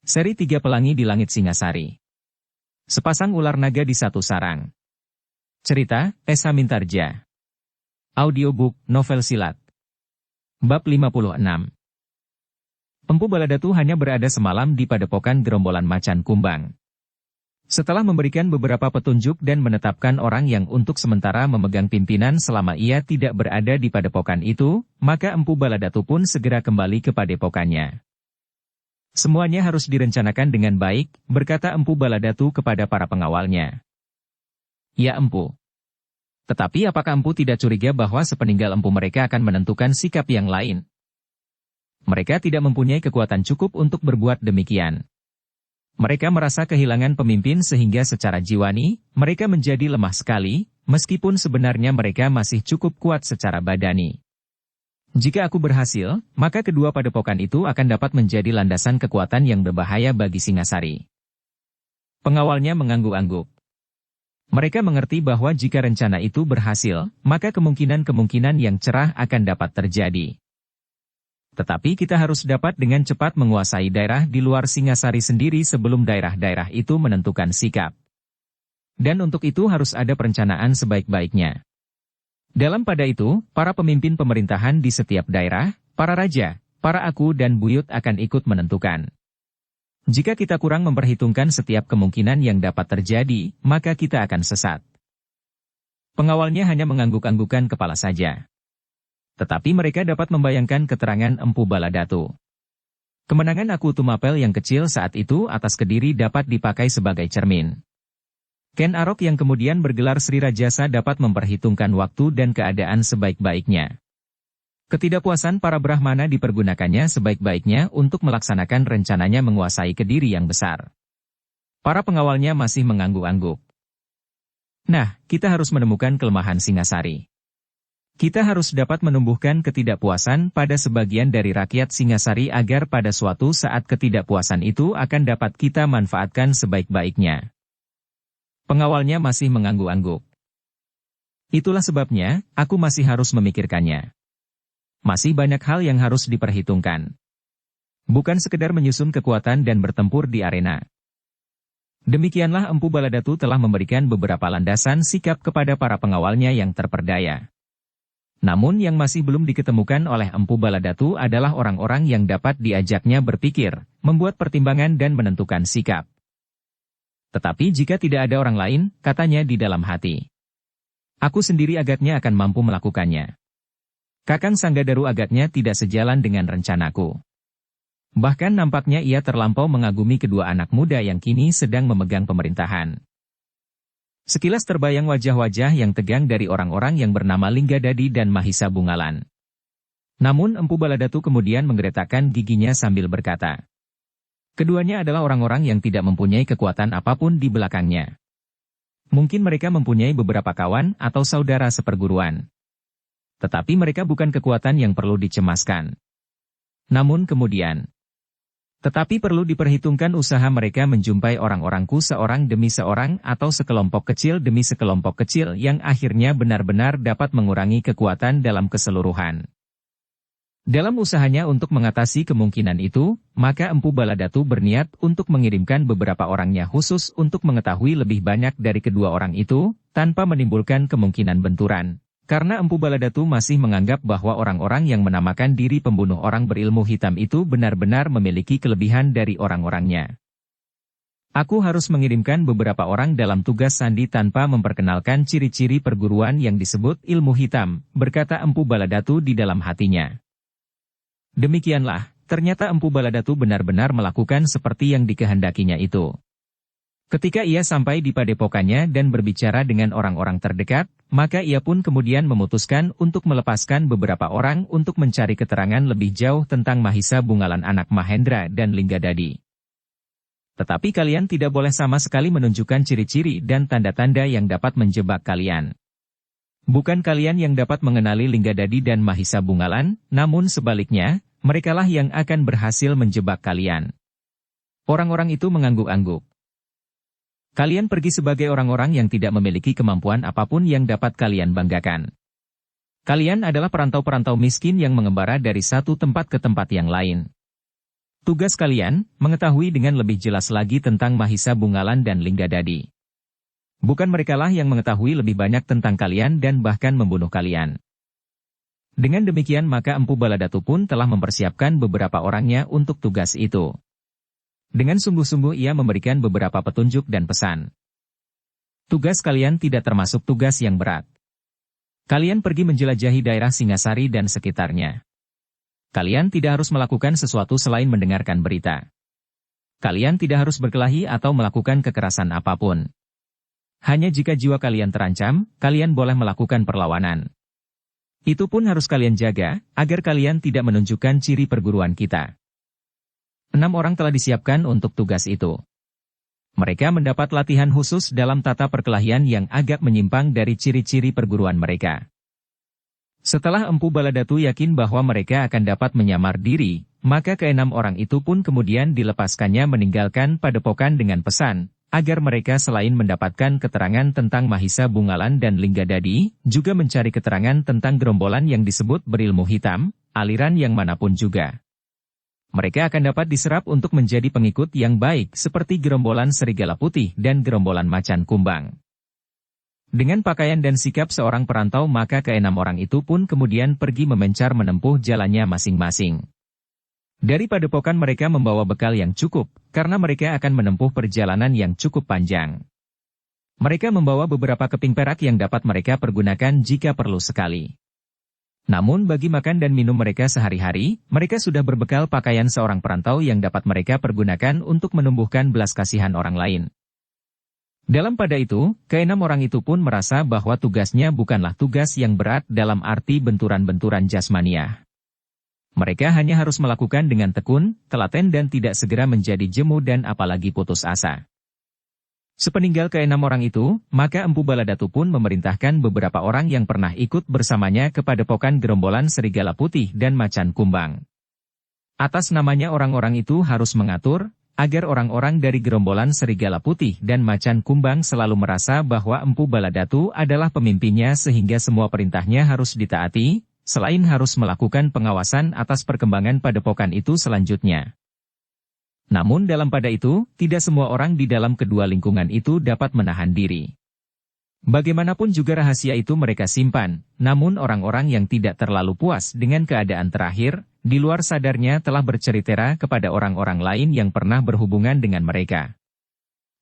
Seri 3 Pelangi di Langit Singasari. Sepasang ular naga di satu sarang. Cerita, Esa Mintarja. Audiobook, novel silat. Bab 56. Empu Baladatu hanya berada semalam di padepokan gerombolan macan kumbang. Setelah memberikan beberapa petunjuk dan menetapkan orang yang untuk sementara memegang pimpinan selama ia tidak berada di padepokan itu, maka Empu Baladatu pun segera kembali ke padepokannya. Semuanya harus direncanakan dengan baik, berkata Empu Baladatu kepada para pengawalnya. Ya Empu. Tetapi apakah Empu tidak curiga bahwa sepeninggal Empu mereka akan menentukan sikap yang lain? Mereka tidak mempunyai kekuatan cukup untuk berbuat demikian. Mereka merasa kehilangan pemimpin sehingga secara jiwani, mereka menjadi lemah sekali, meskipun sebenarnya mereka masih cukup kuat secara badani. Jika aku berhasil, maka kedua padepokan itu akan dapat menjadi landasan kekuatan yang berbahaya bagi Singasari. Pengawalnya mengangguk-angguk. Mereka mengerti bahwa jika rencana itu berhasil, maka kemungkinan-kemungkinan yang cerah akan dapat terjadi. Tetapi kita harus dapat dengan cepat menguasai daerah di luar Singasari sendiri sebelum daerah-daerah itu menentukan sikap. Dan untuk itu harus ada perencanaan sebaik-baiknya. Dalam pada itu, para pemimpin pemerintahan di setiap daerah, para raja, para aku dan buyut akan ikut menentukan. Jika kita kurang memperhitungkan setiap kemungkinan yang dapat terjadi, maka kita akan sesat. Pengawalnya hanya mengangguk-anggukan kepala saja. Tetapi mereka dapat membayangkan keterangan Empu Baladatu. Kemenangan Aku Tumapel yang kecil saat itu atas Kediri dapat dipakai sebagai cermin. Ken Arok yang kemudian bergelar Sri Rajasa dapat memperhitungkan waktu dan keadaan sebaik-baiknya. Ketidakpuasan para Brahmana dipergunakannya sebaik-baiknya untuk melaksanakan rencananya menguasai Kediri yang besar. Para pengawalnya masih mengangguk-angguk. Nah, kita harus menemukan kelemahan Singasari. Kita harus dapat menumbuhkan ketidakpuasan pada sebagian dari rakyat Singasari agar pada suatu saat ketidakpuasan itu akan dapat kita manfaatkan sebaik-baiknya. Pengawalnya masih mengangguk-angguk. Itulah sebabnya, aku masih harus memikirkannya. Masih banyak hal yang harus diperhitungkan. Bukan sekedar menyusun kekuatan dan bertempur di arena. Demikianlah Empu Baladatu telah memberikan beberapa landasan sikap kepada para pengawalnya yang terperdaya. Namun yang masih belum diketemukan oleh Empu Baladatu adalah orang-orang yang dapat diajaknya berpikir, membuat pertimbangan dan menentukan sikap. Tetapi jika tidak ada orang lain, katanya di dalam hati. Aku sendiri agaknya akan mampu melakukannya. Kakang Sanggadaru agaknya tidak sejalan dengan rencanaku. Bahkan nampaknya ia terlampau mengagumi kedua anak muda yang kini sedang memegang pemerintahan. Sekilas terbayang wajah-wajah yang tegang dari orang-orang yang bernama Linggadadi dan Mahisa Bungalan. Namun Empu Baladatu kemudian menggeretakkan giginya sambil berkata. Keduanya adalah orang-orang yang tidak mempunyai kekuatan apapun di belakangnya. Mungkin mereka mempunyai beberapa kawan atau saudara seperguruan. Tetapi mereka bukan kekuatan yang perlu dicemaskan. Namun kemudian, tetapi perlu diperhitungkan usaha mereka menjumpai orang-orangku seorang demi seorang atau sekelompok kecil demi sekelompok kecil yang akhirnya benar-benar dapat mengurangi kekuatan dalam keseluruhan. Dalam usahanya untuk mengatasi kemungkinan itu, maka Empu Baladatu berniat untuk mengirimkan beberapa orangnya khusus untuk mengetahui lebih banyak dari kedua orang itu, tanpa menimbulkan kemungkinan benturan. Karena Empu Baladatu masih menganggap bahwa orang-orang yang menamakan diri pembunuh orang berilmu hitam itu benar-benar memiliki kelebihan dari orang-orangnya. Aku harus mengirimkan beberapa orang dalam tugas sandi tanpa memperkenalkan ciri-ciri perguruan yang disebut ilmu hitam, berkata Empu Baladatu di dalam hatinya. Demikianlah, ternyata Empu Baladatu benar-benar melakukan seperti yang dikehendakinya itu. Ketika ia sampai di padepokannya dan berbicara dengan orang-orang terdekat, maka ia pun kemudian memutuskan untuk melepaskan beberapa orang untuk mencari keterangan lebih jauh tentang Mahisa Bungalan anak Mahendra dan Linggadadi. Tetapi kalian tidak boleh sama sekali menunjukkan ciri-ciri dan tanda-tanda yang dapat menjebak kalian. Bukan kalian yang dapat mengenali Linggadadi dan Mahisa Bungalan, namun sebaliknya, merekalah yang akan berhasil menjebak kalian. Orang-orang itu mengangguk-angguk. Kalian pergi sebagai orang-orang yang tidak memiliki kemampuan apapun yang dapat kalian banggakan. Kalian adalah perantau-perantau miskin yang mengembara dari satu tempat ke tempat yang lain. Tugas kalian, mengetahui dengan lebih jelas lagi tentang Mahisa Bungalan dan Linggadadi. Bukan merekalah yang mengetahui lebih banyak tentang kalian dan bahkan membunuh kalian. Dengan demikian maka Empu Baladatu pun telah mempersiapkan beberapa orangnya untuk tugas itu. Dengan sungguh-sungguh ia memberikan beberapa petunjuk dan pesan. Tugas kalian tidak termasuk tugas yang berat. Kalian pergi menjelajahi daerah Singasari dan sekitarnya. Kalian tidak harus melakukan sesuatu selain mendengarkan berita. Kalian tidak harus berkelahi atau melakukan kekerasan apapun. Hanya jika jiwa kalian terancam, kalian boleh melakukan perlawanan. Itu pun harus kalian jaga, agar kalian tidak menunjukkan ciri perguruan kita. 6 orang telah disiapkan untuk tugas itu. Mereka mendapat latihan khusus dalam tata perkelahian yang agak menyimpang dari ciri-ciri perguruan mereka. Setelah Empu Baladatu yakin bahwa mereka akan dapat menyamar diri, maka ke-6 orang itu pun kemudian dilepaskannya meninggalkan padepokan dengan pesan, agar mereka selain mendapatkan keterangan tentang Mahisa Bungalan dan Linggadadi, juga mencari keterangan tentang gerombolan yang disebut berilmu hitam, aliran yang manapun juga. Mereka akan dapat diserap untuk menjadi pengikut yang baik seperti gerombolan Serigala Putih dan gerombolan Macan Kumbang. Dengan pakaian dan sikap seorang perantau maka ke-6 orang itu pun kemudian pergi memencar menempuh jalannya masing-masing. Dari padepokan mereka membawa bekal yang cukup, karena mereka akan menempuh perjalanan yang cukup panjang. Mereka membawa beberapa keping perak yang dapat mereka pergunakan jika perlu sekali. Namun bagi makan dan minum mereka sehari-hari, mereka sudah berbekal pakaian seorang perantau yang dapat mereka pergunakan untuk menumbuhkan belas kasihan orang lain. Dalam pada itu, ke-6 orang itu pun merasa bahwa tugasnya bukanlah tugas yang berat dalam arti benturan-benturan jasmaniah. Mereka hanya harus melakukan dengan tekun, telaten dan tidak segera menjadi jemu dan apalagi putus asa. Sepeninggal ke-6 orang itu, maka Empu Baladatu pun memerintahkan beberapa orang yang pernah ikut bersamanya ke padepokan gerombolan Serigala Putih dan Macan Kumbang. Atas namanya orang-orang itu harus mengatur, agar orang-orang dari gerombolan Serigala Putih dan Macan Kumbang selalu merasa bahwa Empu Baladatu adalah pemimpinnya sehingga semua perintahnya harus ditaati, selain harus melakukan pengawasan atas perkembangan padepokan itu selanjutnya. Namun dalam pada itu, tidak semua orang di dalam kedua lingkungan itu dapat menahan diri. Bagaimanapun juga rahasia itu mereka simpan, namun orang-orang yang tidak terlalu puas dengan keadaan terakhir, di luar sadarnya telah bercerita kepada orang-orang lain yang pernah berhubungan dengan mereka.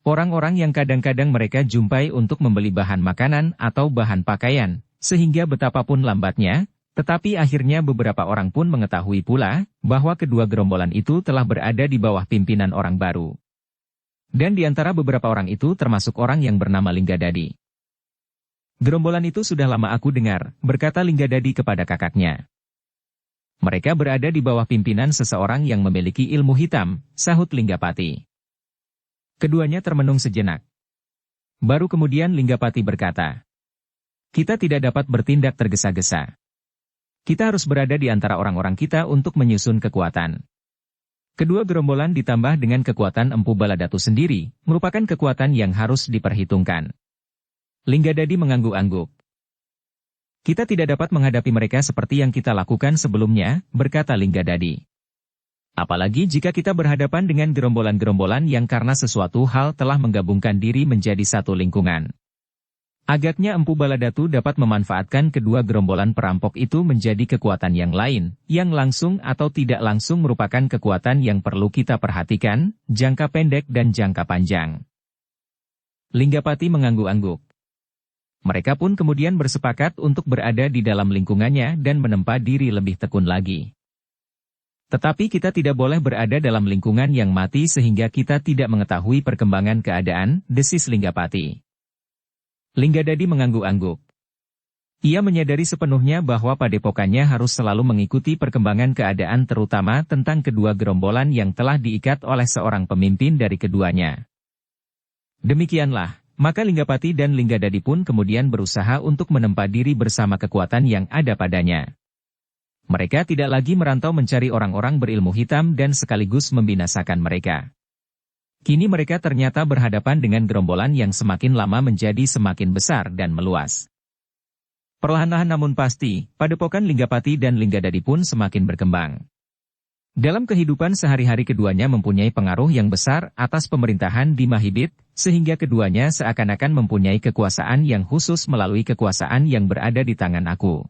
Orang-orang yang kadang-kadang mereka jumpai untuk membeli bahan makanan atau bahan pakaian, sehingga betapapun lambatnya, tetapi akhirnya beberapa orang pun mengetahui pula, bahwa kedua gerombolan itu telah berada di bawah pimpinan orang baru. Dan di antara beberapa orang itu termasuk orang yang bernama Linggadadi. Gerombolan itu sudah lama aku dengar, berkata Linggadadi kepada kakaknya. Mereka berada di bawah pimpinan seseorang yang memiliki ilmu hitam, sahut Linggapati. Keduanya termenung sejenak. Baru kemudian Linggapati berkata, kita tidak dapat bertindak tergesa-gesa. Kita harus berada di antara orang-orang kita untuk menyusun kekuatan. Kedua gerombolan ditambah dengan kekuatan Empu Baladatu sendiri, merupakan kekuatan yang harus diperhitungkan. Linggadadi mengangguk-angguk. Kita tidak dapat menghadapi mereka seperti yang kita lakukan sebelumnya, berkata Linggadadi. Apalagi jika kita berhadapan dengan gerombolan-gerombolan yang karena sesuatu hal telah menggabungkan diri menjadi satu lingkungan. Agaknya Empu Baladatu dapat memanfaatkan kedua gerombolan perampok itu menjadi kekuatan yang lain, yang langsung atau tidak langsung merupakan kekuatan yang perlu kita perhatikan, jangka pendek dan jangka panjang. Linggapati mengangguk-angguk. Mereka pun kemudian bersepakat untuk berada di dalam lingkungannya dan menempa diri lebih tekun lagi. Tetapi kita tidak boleh berada dalam lingkungan yang mati sehingga kita tidak mengetahui perkembangan keadaan, desis Linggapati. Linggadadi mengangguk-angguk. Ia menyadari sepenuhnya bahwa padepokannya harus selalu mengikuti perkembangan keadaan terutama tentang kedua gerombolan yang telah diikat oleh seorang pemimpin dari keduanya. Demikianlah. Maka Linggapati dan Linggadadi pun kemudian berusaha untuk menempa diri bersama kekuatan yang ada padanya. Mereka tidak lagi merantau mencari orang-orang berilmu hitam dan sekaligus membinasakan mereka. Kini mereka ternyata berhadapan dengan gerombolan yang semakin lama menjadi semakin besar dan meluas. Perlahan-lahan namun pasti, padepokan Linggapati dan Linggadadi pun semakin berkembang. Dalam kehidupan sehari-hari keduanya mempunyai pengaruh yang besar atas pemerintahan di Mahibit, sehingga keduanya seakan-akan mempunyai kekuasaan yang khusus melalui kekuasaan yang berada di tangan aku.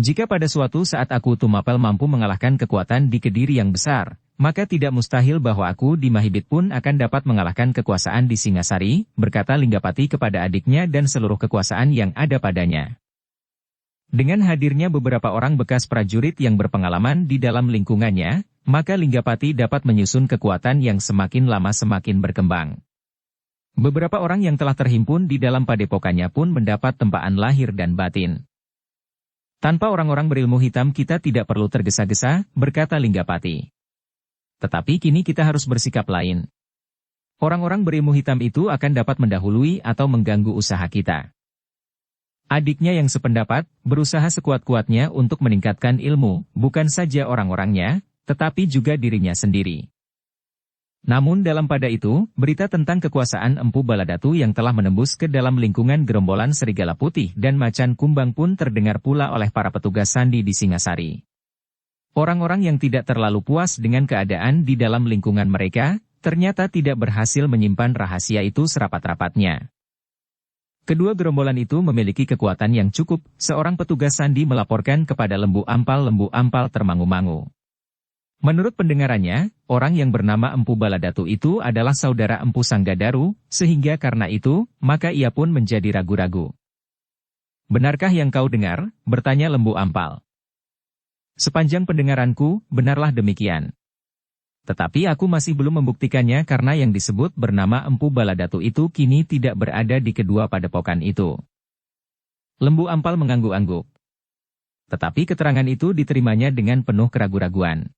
Jika pada suatu saat aku Tumapel mampu mengalahkan kekuatan di Kediri yang besar, maka tidak mustahil bahwa aku di Mahibit pun akan dapat mengalahkan kekuasaan di Singasari, berkata Linggapati kepada adiknya dan seluruh kekuasaan yang ada padanya. Dengan hadirnya beberapa orang bekas prajurit yang berpengalaman di dalam lingkungannya, maka Linggapati dapat menyusun kekuatan yang semakin lama semakin berkembang. Beberapa orang yang telah terhimpun di dalam padepokannya pun mendapat tempaan lahir dan batin. Tanpa orang-orang berilmu hitam kita tidak perlu tergesa-gesa, berkata Linggapati. Tetapi kini kita harus bersikap lain. Orang-orang berilmu hitam itu akan dapat mendahului atau mengganggu usaha kita. Adiknya yang sependapat, berusaha sekuat-kuatnya untuk meningkatkan ilmu, bukan saja orang-orangnya, tetapi juga dirinya sendiri. Namun dalam pada itu, berita tentang kekuasaan Empu Baladatu yang telah menembus ke dalam lingkungan gerombolan Serigala Putih dan Macan Kumbang pun terdengar pula oleh para petugas sandi di Singasari. Orang-orang yang tidak terlalu puas dengan keadaan di dalam lingkungan mereka, ternyata tidak berhasil menyimpan rahasia itu serapat-rapatnya. Kedua gerombolan itu memiliki kekuatan yang cukup, seorang petugas sandi melaporkan kepada Lembu Ampal termangu-mangu. Menurut pendengarannya, orang yang bernama Empu Baladatu itu adalah saudara Empu Sanggadaru, sehingga karena itu, maka ia pun menjadi ragu-ragu. Benarkah yang kau dengar? Bertanya Lembu Ampal. Sepanjang pendengaranku, benarlah demikian. Tetapi aku masih belum membuktikannya karena yang disebut bernama Empu Baladatu itu kini tidak berada di kedua padepokan itu. Lembu Ampal mengangguk-angguk. Tetapi keterangan itu diterimanya dengan penuh keraguan-raguan.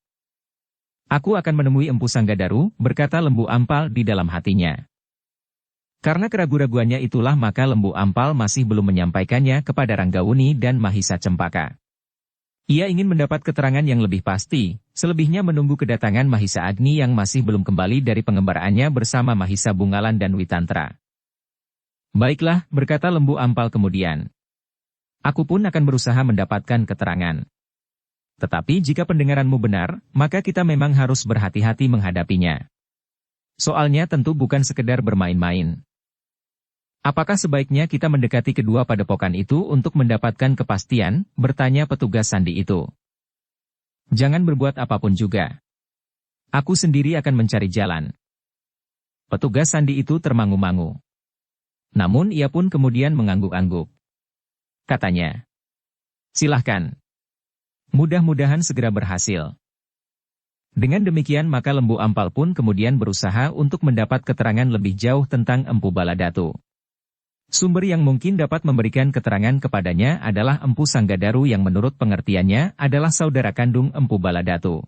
Aku akan menemui Empu Sanggadaru, berkata Lembu Ampal di dalam hatinya. Karena keraguan-raguannya itulah maka Lembu Ampal masih belum menyampaikannya kepada Ranggauni dan Mahisa Cempaka. Ia ingin mendapat keterangan yang lebih pasti, selebihnya menunggu kedatangan Mahisa Agni yang masih belum kembali dari pengembaraannya bersama Mahisa Bungalan dan Witantra. Baiklah, berkata Lembu Ampal kemudian. Aku pun akan berusaha mendapatkan keterangan. Tetapi jika pendengaranmu benar, maka kita memang harus berhati-hati menghadapinya. Soalnya tentu bukan sekedar bermain-main. Apakah sebaiknya kita mendekati kedua padepokan itu untuk mendapatkan kepastian? Bertanya petugas sandi itu. Jangan berbuat apapun juga. Aku sendiri akan mencari jalan. Petugas sandi itu termangu-mangu. Namun ia pun kemudian mengangguk-angguk. Katanya, silahkan. Mudah-mudahan segera berhasil. Dengan demikian maka Lembu Ampal pun kemudian berusaha untuk mendapat keterangan lebih jauh tentang Empu Baladatu. Sumber yang mungkin dapat memberikan keterangan kepadanya adalah Empu Sanggadaru yang menurut pengertiannya adalah saudara kandung Empu Baladatu.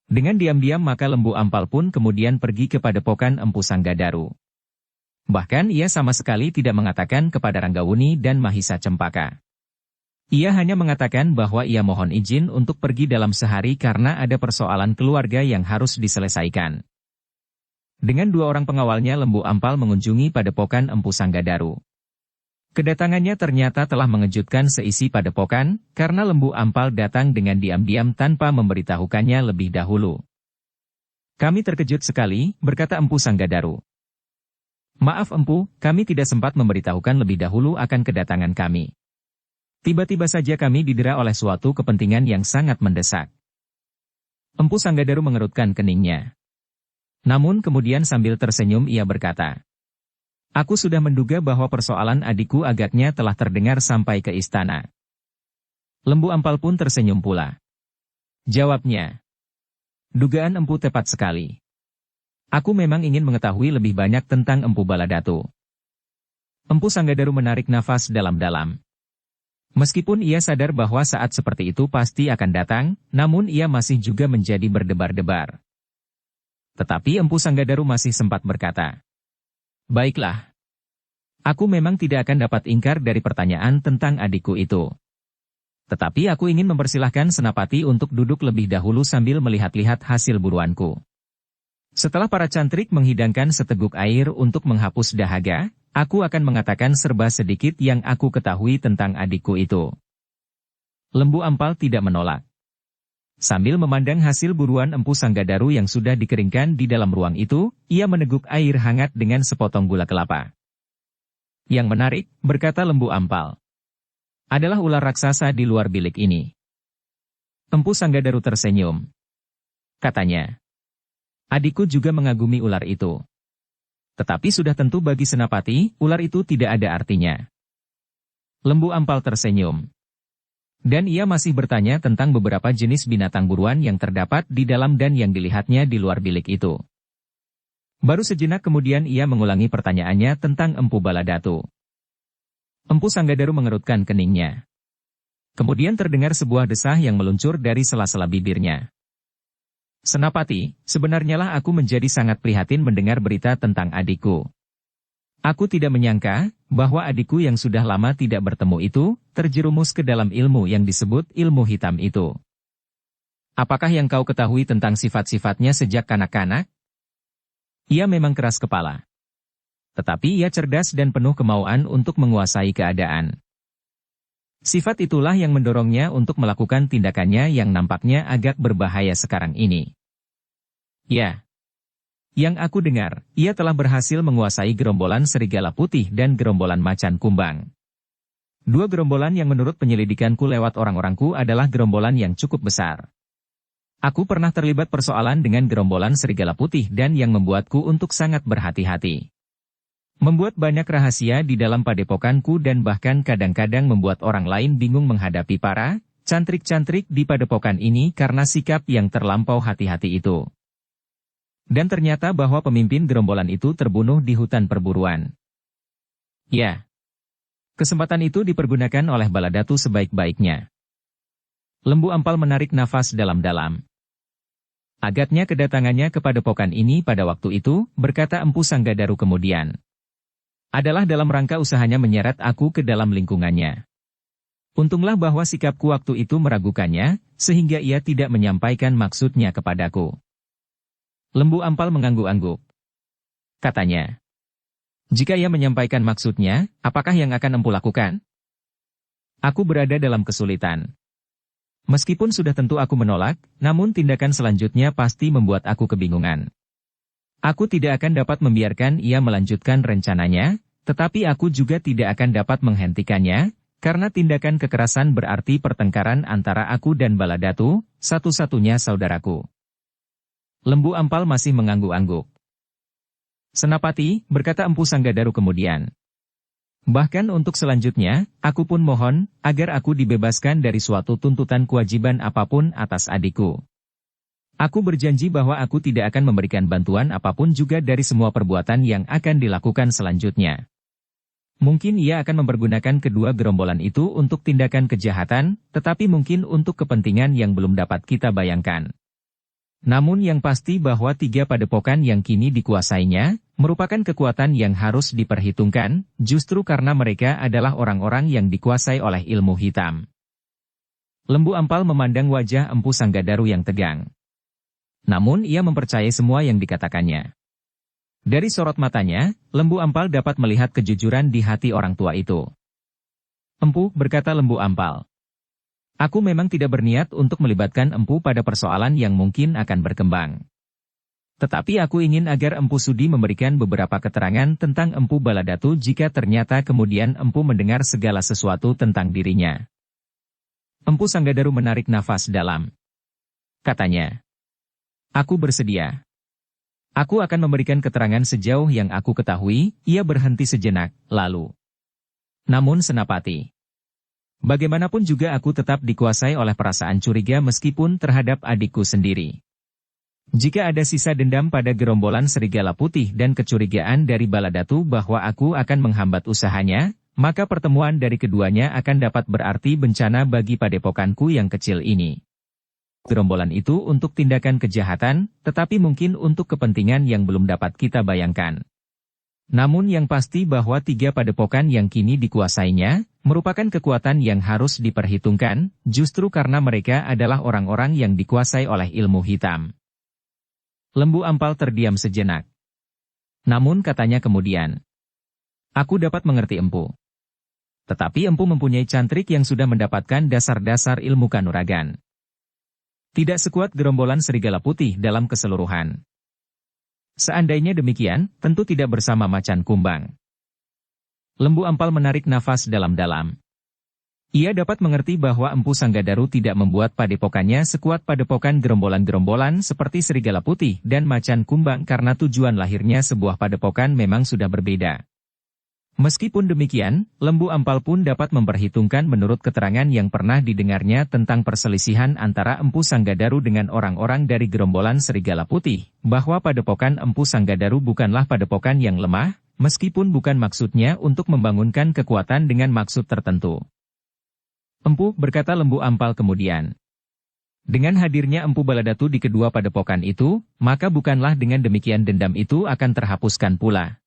Dengan diam-diam maka Lembu Ampal pun kemudian pergi ke padepokan Empu Sanggadaru. Bahkan ia sama sekali tidak mengatakan kepada Ranggauni dan Mahisa Cempaka. Ia hanya mengatakan bahwa ia mohon izin untuk pergi dalam sehari karena ada persoalan keluarga yang harus diselesaikan. Dengan dua orang pengawalnya Lembu Ampal mengunjungi padepokan Empu Sanggadaru. Kedatangannya ternyata telah mengejutkan seisi padepokan, karena Lembu Ampal datang dengan diam-diam tanpa memberitahukannya lebih dahulu. Kami terkejut sekali, berkata Empu Sanggadaru. Maaf Empu, kami tidak sempat memberitahukan lebih dahulu akan kedatangan kami. Tiba-tiba saja kami didera oleh suatu kepentingan yang sangat mendesak. Empu Sanggadaru mengerutkan keningnya. Namun kemudian sambil tersenyum ia berkata, aku sudah menduga bahwa persoalan adikku agaknya telah terdengar sampai ke istana. Lembu Ampal pun tersenyum pula. Jawabnya, dugaan Empu tepat sekali. Aku memang ingin mengetahui lebih banyak tentang Empu Baladatu. Empu Sanggadaru menarik nafas dalam-dalam. Meskipun ia sadar bahwa saat seperti itu pasti akan datang, namun ia masih juga menjadi berdebar-debar. Tetapi Empu Sanggadaru masih sempat berkata, baiklah. Aku memang tidak akan dapat ingkar dari pertanyaan tentang adikku itu. Tetapi aku ingin mempersilahkan Senapati untuk duduk lebih dahulu sambil melihat-lihat hasil buruanku. Setelah para cantrik menghidangkan seteguk air untuk menghapus dahaga, aku akan mengatakan serba sedikit yang aku ketahui tentang adikku itu. Lembu Ampal tidak menolak. Sambil memandang hasil buruan Empu Sanggadaru yang sudah dikeringkan di dalam ruang itu, ia meneguk air hangat dengan sepotong gula kelapa. Yang menarik, berkata Lembu Ampal, adalah ular raksasa di luar bilik ini. Empu Sanggadaru tersenyum. Katanya, adikku juga mengagumi ular itu. Tetapi sudah tentu bagi Senapati, ular itu tidak ada artinya. Lembu Ampal tersenyum. Dan ia masih bertanya tentang beberapa jenis binatang buruan yang terdapat di dalam dan yang dilihatnya di luar bilik itu. Baru sejenak kemudian ia mengulangi pertanyaannya tentang Empu Baladatu. Empu Sanggadaru mengerutkan keningnya. Kemudian terdengar sebuah desah yang meluncur dari sela-sela bibirnya. Senapati, sebenarnya lah aku menjadi sangat prihatin mendengar berita tentang adikku. Aku tidak menyangka bahwa adikku yang sudah lama tidak bertemu itu, terjerumus ke dalam ilmu yang disebut ilmu hitam itu. Apakah yang kau ketahui tentang sifat-sifatnya sejak kanak-kanak? Ia memang keras kepala. Tetapi ia cerdas dan penuh kemauan untuk menguasai keadaan. Sifat itulah yang mendorongnya untuk melakukan tindakannya yang nampaknya agak berbahaya sekarang ini. Ya. Yang aku dengar, ia telah berhasil menguasai gerombolan serigala putih dan gerombolan macan kumbang. Dua gerombolan yang menurut penyelidikanku lewat orang-orangku adalah gerombolan yang cukup besar. Aku pernah terlibat persoalan dengan gerombolan serigala putih dan yang membuatku untuk sangat berhati-hati. Membuat banyak rahasia di dalam padepokanku dan bahkan kadang-kadang membuat orang lain bingung menghadapi para cantrik-cantrik di padepokan ini karena sikap yang terlampau hati-hati itu. Dan ternyata bahwa pemimpin gerombolan itu terbunuh di hutan perburuan. Ya. Kesempatan itu dipergunakan oleh Baladatu sebaik-baiknya. Lembu Ampal menarik nafas dalam-dalam. Agaknya kedatangannya ke padepokan ini pada waktu itu, berkata Empu Sanggadaru kemudian, adalah dalam rangka usahanya menyeret aku ke dalam lingkungannya. Untunglah bahwa sikapku waktu itu meragukannya, sehingga ia tidak menyampaikan maksudnya kepadaku. Lembu Ampal mengangguk-angguk. Katanya, jika ia menyampaikan maksudnya, apakah yang akan Empu lakukan? Aku berada dalam kesulitan. Meskipun sudah tentu aku menolak, namun tindakan selanjutnya pasti membuat aku kebingungan. Aku tidak akan dapat membiarkan ia melanjutkan rencananya, tetapi aku juga tidak akan dapat menghentikannya, karena tindakan kekerasan berarti pertengkaran antara aku dan Baladatu, satu-satunya saudaraku. Lembu Ampal masih mengangguk-angguk. Senapati, berkata Empu Sanggadaru kemudian. Bahkan untuk selanjutnya, aku pun mohon, agar aku dibebaskan dari suatu tuntutan kewajiban apapun atas adikku. Aku berjanji bahwa aku tidak akan memberikan bantuan apapun juga dari semua perbuatan yang akan dilakukan selanjutnya. Mungkin ia akan mempergunakan kedua gerombolan itu untuk tindakan kejahatan, tetapi mungkin untuk kepentingan yang belum dapat kita bayangkan. Namun yang pasti bahwa tiga padepokan yang kini dikuasainya, merupakan kekuatan yang harus diperhitungkan, justru karena mereka adalah orang-orang yang dikuasai oleh ilmu hitam. Lembu Ampal memandang wajah Empu Sanggadaru yang tegang. Namun ia mempercayai semua yang dikatakannya. Dari sorot matanya, Lembu Ampal dapat melihat kejujuran di hati orang tua itu. Empu, berkata Lembu Ampal. Aku memang tidak berniat untuk melibatkan Empu pada persoalan yang mungkin akan berkembang. Tetapi aku ingin agar Empu sudi memberikan beberapa keterangan tentang Empu Baladatu jika ternyata kemudian Empu mendengar segala sesuatu tentang dirinya. Empu Sanggadaru menarik nafas dalam. Katanya, aku bersedia. Aku akan memberikan keterangan sejauh yang aku ketahui. Ia berhenti sejenak, lalu. Namun Senapati, bagaimanapun juga aku tetap dikuasai oleh perasaan curiga meskipun terhadap adikku sendiri. Jika ada sisa dendam pada gerombolan serigala putih dan kecurigaan dari Baladatu bahwa aku akan menghambat usahanya, maka pertemuan dari keduanya akan dapat berarti bencana bagi padepokanku yang kecil ini. Gerombolan itu untuk tindakan kejahatan, tetapi mungkin untuk kepentingan yang belum dapat kita bayangkan. Namun yang pasti bahwa tiga padepokan yang kini dikuasainya, merupakan kekuatan yang harus diperhitungkan, justru karena mereka adalah orang-orang yang dikuasai oleh ilmu hitam. Lembu Ampal terdiam sejenak. Namun katanya kemudian, aku dapat mengerti Empu. Tetapi Empu mempunyai cantrik yang sudah mendapatkan dasar-dasar ilmu kanuragan. Tidak sekuat gerombolan serigala putih dalam keseluruhan. Seandainya demikian, tentu tidak bersama macan kumbang. Lembu Ampal menarik nafas dalam-dalam. Ia dapat mengerti bahwa Empu Sanggadaru tidak membuat padepokannya sekuat padepokan gerombolan-gerombolan seperti serigala putih dan macan kumbang karena tujuan lahirnya sebuah padepokan memang sudah berbeda. Meskipun demikian, Lembu Ampal pun dapat memperhitungkan menurut keterangan yang pernah didengarnya tentang perselisihan antara Empu Sanggadaru dengan orang-orang dari gerombolan serigala putih, bahwa padepokan Empu Sanggadaru bukanlah padepokan yang lemah, meskipun bukan maksudnya untuk membangunkan kekuatan dengan maksud tertentu. Empu, berkata Lembu Ampal kemudian. Dengan hadirnya Empu Baladatu di kedua padepokan itu, maka bukanlah dengan demikian dendam itu akan terhapuskan pula.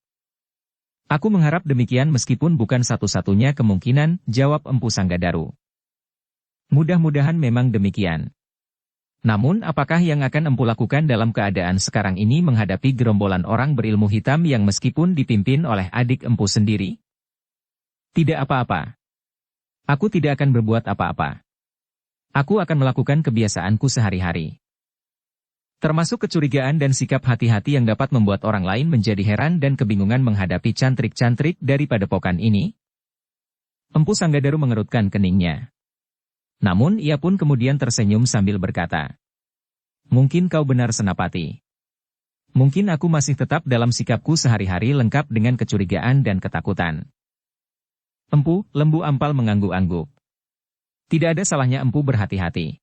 Aku mengharap demikian meskipun bukan satu-satunya kemungkinan, jawab Empu Sanggadaru. Mudah-mudahan memang demikian. Namun apakah yang akan Empu lakukan dalam keadaan sekarang ini menghadapi gerombolan orang berilmu hitam yang meskipun dipimpin oleh adik Empu sendiri? Tidak apa-apa. Aku tidak akan berbuat apa-apa. Aku akan melakukan kebiasaanku sehari-hari. Termasuk kecurigaan dan sikap hati-hati yang dapat membuat orang lain menjadi heran dan kebingungan menghadapi cantrik-cantrik dari padepokan ini. Empu Sanggadaru mengerutkan keningnya. Namun ia pun kemudian tersenyum sambil berkata, "Mungkin kau benar Senapati. Mungkin aku masih tetap dalam sikapku sehari-hari lengkap dengan kecurigaan dan ketakutan." Empu, Lembu Ampal mengangguk-angguk. Tidak ada salahnya Empu berhati-hati.